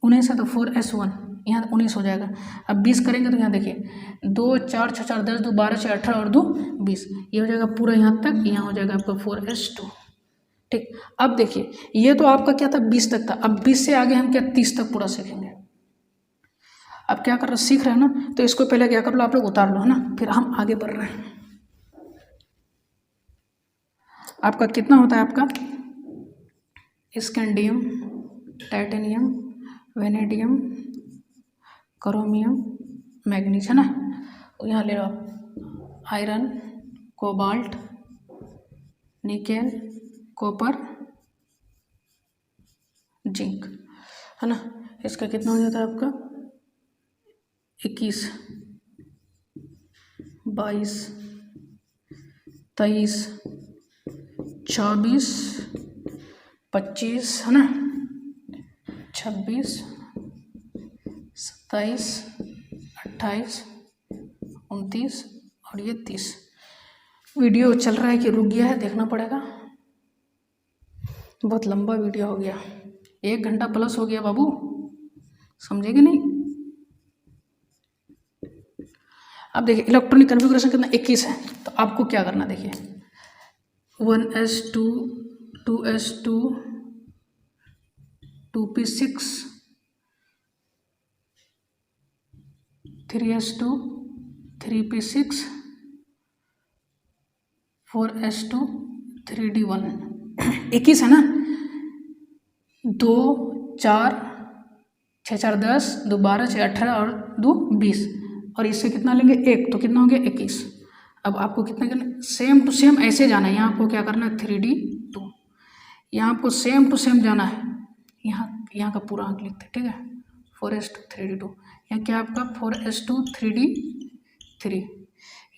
19 है, तो 4s1 यहाँ 19 हो जाएगा। अब 20 करेंगे तो यहाँ देखिए 2 4 6 4 10 2 12 6 18 और 2 20, ये हो जाएगा पूरा यहाँ तक, यहाँ हो जाएगा आपका 4s2, ठीक। अब देखिए ये तो आपका क्या था 20 तक था, अब 20 से आगे हम क्या 30 तक पूरा सीखेंगे। अब क्या कर रहे सीख रहे हैं ना, तो इसको पहले क्या कर लो आप लोग उतार लो है ना, फिर हम आगे बढ़ रहे हैं। आपका कितना होता है आपका scandium titanium vanadium chromium manganese है ना, यहाँ ले लो आप iron cobalt nickel copper zinc है ना। इसका कितना हो जाता है आपका 21 22 23 24 25 है ना, 26 27 28 29 और ये 30। वीडियो चल रहा है कि रुक गया है देखना पड़ेगा, बहुत लंबा वीडियो हो गया, 1 घंटा प्लस हो गया बाबू, समझेंगे नहीं। अब देखिए इलेक्ट्रॉनिक कन्फिग्रेशन कितना 21 है, तो आपको क्या करना देखिए 1s2 2s2 2p6 3s2 3p6 4s2 3d1 21 है ना, 2 4 6 4 10 2 12 6 18 और 2 20, और इससे कितना लेंगे 1, तो कितना हो गया 21 अब आपको कितना करना, सेम टू सेम ऐसे जाना है। यहाँ आपको क्या करना है 3D2, यहाँ आपको सेम टू सेम जाना है। यहाँ का पूरा अंक लिखते हैं, ठीक है, 4s2 3D2। यहाँ क्या आपका 4s2 3D3।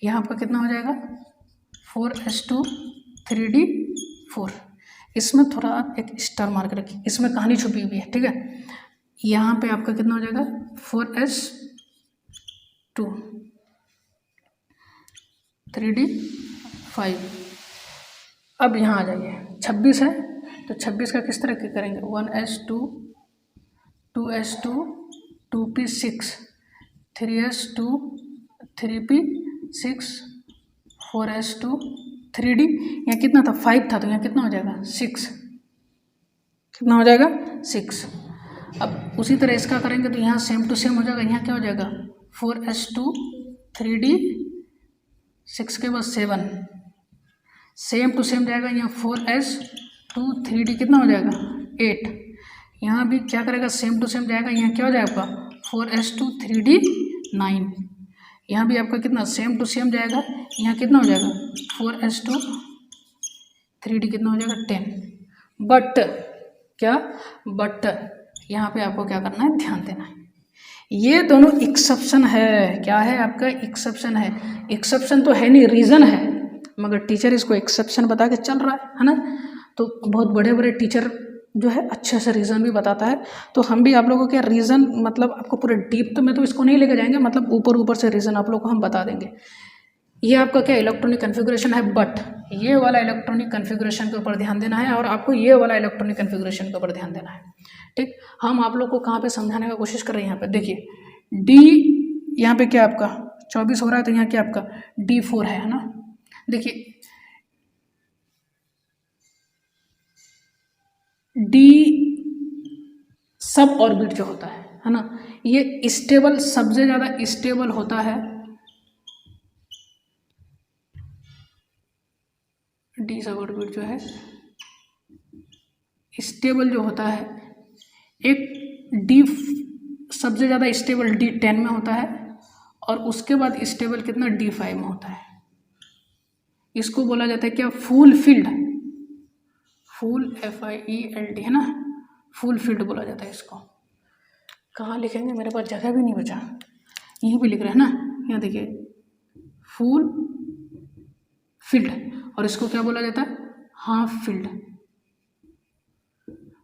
यहाँ आपका कितना हो जाएगा 4s2 3D4। इसमें थोड़ा आप एक स्टार मार्क रखिए, इसमें कहानी छुपी हुई है, ठीक है। यहाँ पे आपका कितना हो जाएगा 4s2 3D5। अब यहाँ आ जाइए, 26 है तो 26 का किस तरह के करेंगे, 1s2 2s2 2p6 3s2 3p6 4s2 3D। यहाँ कितना था 5 था, तो यहाँ कितना हो जाएगा 6, कितना हो जाएगा 6। अब उसी तरह इसका करेंगे तो यहाँ सेम टू सेम हो जाएगा। यहाँ क्या हो जाएगा 4s2 3D6 के बाद 7, सेम टू सेम जाएगा। यहाँ 4s2 3D कितना हो जाएगा 8। यहाँ भी क्या करेगा सेम टू सेम जाएगा। यहाँ क्या हो जाएगा आपका 4s2 3D9। यहाँ भी आपका कितना सेम टू सेम जाएगा। यहाँ कितना हो जाएगा 4s2 3D कितना हो जाएगा 10। बट क्या, बट यहाँ पे आपको क्या करना है, ध्यान देना है, ये दोनों एक्सेप्शन है। क्या है आपका एक्सेप्शन है। एक्सेप्शन तो है नहीं, रीज़न है, मगर टीचर इसको एक्सेप्शन बता के चल रहा है ना। तो बहुत बड़े बड़े टीचर जो है अच्छे से रीज़न भी बताता है। तो हम भी आप लोगों के रीज़न मतलब आपको पूरे डीप तो में तो इसको नहीं लेके जाएंगे, मतलब ऊपर ऊपर से रीज़न आप लोग को हम बता देंगे। ये आपका क्या इलेक्ट्रॉनिक कन्फिगुरेशन है, बट ये वाला इलेक्ट्रॉनिक कन्फिगुरेशन के ऊपर ध्यान देना है और आपको ये वाला इलेक्ट्रॉनिक कन्फिगुरेशन के ऊपर ध्यान देना है, ठीक। हम आप लोग को कहाँ पे समझाने का कोशिश कर रहे हैं, यहाँ पे देखिए डी, यहाँ पे क्या आपका 24 हो रहा है, तो यहाँ क्या आपका D4 है ना। देखिए डी सब ऑर्बिट जो होता है ना, ये स्टेबल, सबसे ज़्यादा स्टेबल होता है डी सब ऑर्बिट जो है स्टेबल जो होता है। एक डी सबसे ज़्यादा स्टेबल D10 में होता है और उसके बाद स्टेबल कितना D5 में होता है। इसको बोला जाता है क्या, फुल फील्ड, फुल FIELD है ना, फुल फील्ड बोला जाता है इसको। कहाँ लिखेंगे, मेरे पास जगह भी नहीं बचा, यहीं पे लिख रहे हैं ना। यहाँ देखिए फुल फील्ड, और इसको क्या बोला जाता है हाफ फील्ड,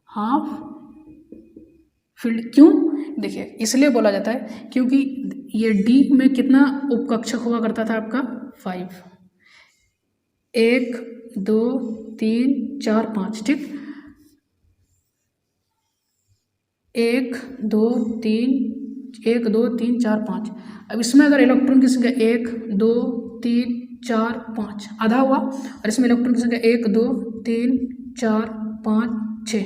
हाफ फील्ड। क्यों, देखिए इसलिए बोला जाता है क्योंकि ये डी में कितना उपकक्षक हुआ करता था आपका 5, 1 2 3 4 5, ठीक, 1 2 3 4 5। अब इसमें अगर इलेक्ट्रॉन की संख्या 1 2 3 4 5 आधा हुआ, और इसमें इलेक्ट्रॉन की संख्या 1 2 3 4 5 6,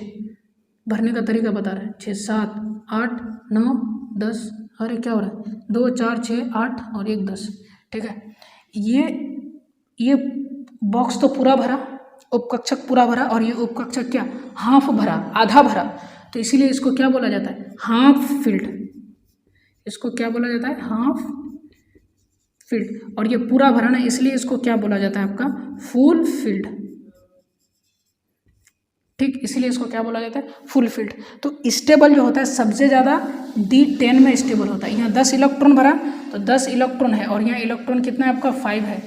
भरने का तरीका बता रहा है, 6 7 8 9 10, अरे क्या हो रहा है 2 4 6 8 और 1 10, ठीक है। ये बॉक्स तो पूरा भरा, उपकक्षक पूरा भरा, और ये उपकक्षक क्या हाफ भरा, आधा भरा, तो इसीलिए इसको क्या बोला जाता है हाफ फील्ड। इसको क्या बोला जाता है हाफ फील्ड। और ये पूरा भरा ना, इसलिए इसको क्या बोला जाता है आपका फुल फील्ड, ठीक, इसीलिए इसको क्या बोला जाता है फुल फील्ड। तो स्टेबल जो होता है सबसे ज़्यादा D10 में स्टेबल होता है। यहाँ 10 इलेक्ट्रॉन भरा तो 10 इलेक्ट्रॉन है, और यहाँ इलेक्ट्रॉन कितना है आपका 5 है,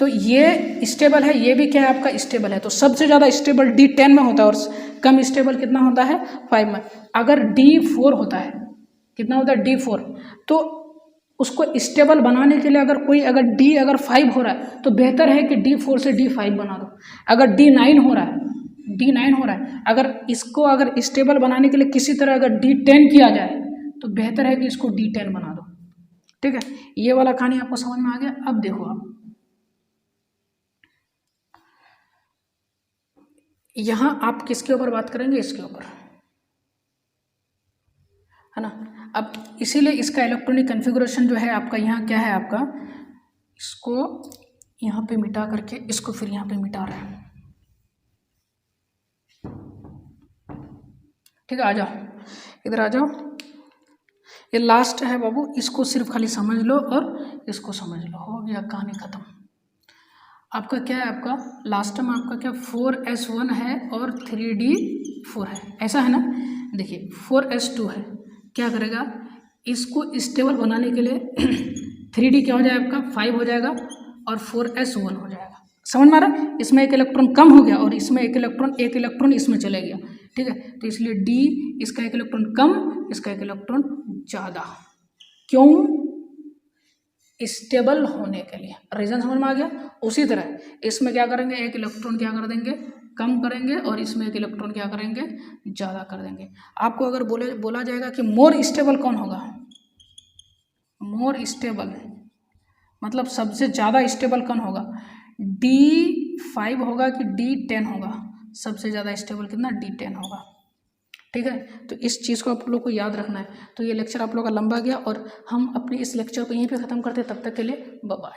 तो ये स्टेबल है, ये भी क्या है आपका स्टेबल है। तो सबसे ज़्यादा स्टेबल D10 में होता है, और कम स्टेबल कितना होता है 5 में। अगर D4 होता है, कितना होता है D4, तो उसको स्टेबल बनाने के लिए अगर कोई अगर 5 हो रहा है तो बेहतर है कि D4 से D5 बना दो। अगर D9 हो रहा है, अगर इसको अगर स्टेबल बनाने के लिए किसी तरह अगर D10 किया जाए तो बेहतर है कि इसको D10 बना दो, ठीक है। ये वाला कहानी आपको समझ में आ गया। अब देखो आप यहाँ आप किसके ऊपर बात करेंगे, इसके ऊपर, है ना। अब इसीलिए इसका इलेक्ट्रॉनिक कन्फिगुरेशन जो है आपका यहाँ क्या है आपका, इसको यहाँ पे मिटा करके इसको फिर यहाँ पे मिटा रहे हैं, ठीक है। आ जाओ इधर, आ जाओ, ये लास्ट है बाबू, इसको सिर्फ खाली समझ लो और इसको समझ लो, हो गया कहानी खत्म। आपका क्या है, आपका लास्ट में आपका क्या 4s1 है और 3d4 है, ऐसा है ना। देखिए 4s2 है, क्या करेगा, इसको स्टेबल बनाने के लिए 3d क्या हो जाएगा आपका 5 हो जाएगा और 4s1 हो जाएगा। समझ में आ रहा है, इसमें एक इलेक्ट्रॉन कम हो गया और इसमें एक इलेक्ट्रॉन इसमें चले गया, ठीक है। तो इसलिए डी, इसका एक इलेक्ट्रॉन कम, इसका एक इलेक्ट्रॉन ज़्यादा, क्यों, स्टेबल होने के लिए। रीजन समझ में आ गया। उसी तरह इसमें क्या करेंगे, एक इलेक्ट्रॉन क्या कर देंगे, कम करेंगे और इसमें एक इलेक्ट्रॉन क्या करेंगे, ज़्यादा कर देंगे। आपको अगर बोला जाएगा कि मोर स्टेबल कौन होगा, मोर स्टेबल मतलब सबसे ज़्यादा स्टेबल कौन होगा, D5 होगा कि D10 होगा, सबसे ज़्यादा स्टेबल कितना, D10 होगा, ठीक है। तो इस चीज़ को आप लोग को याद रखना है। तो ये लेक्चर आप लोग का लंबा गया और हम अपने इस लेक्चर को यहीं पे ख़त्म करते हैं, तब तक के लिए बाय बाय।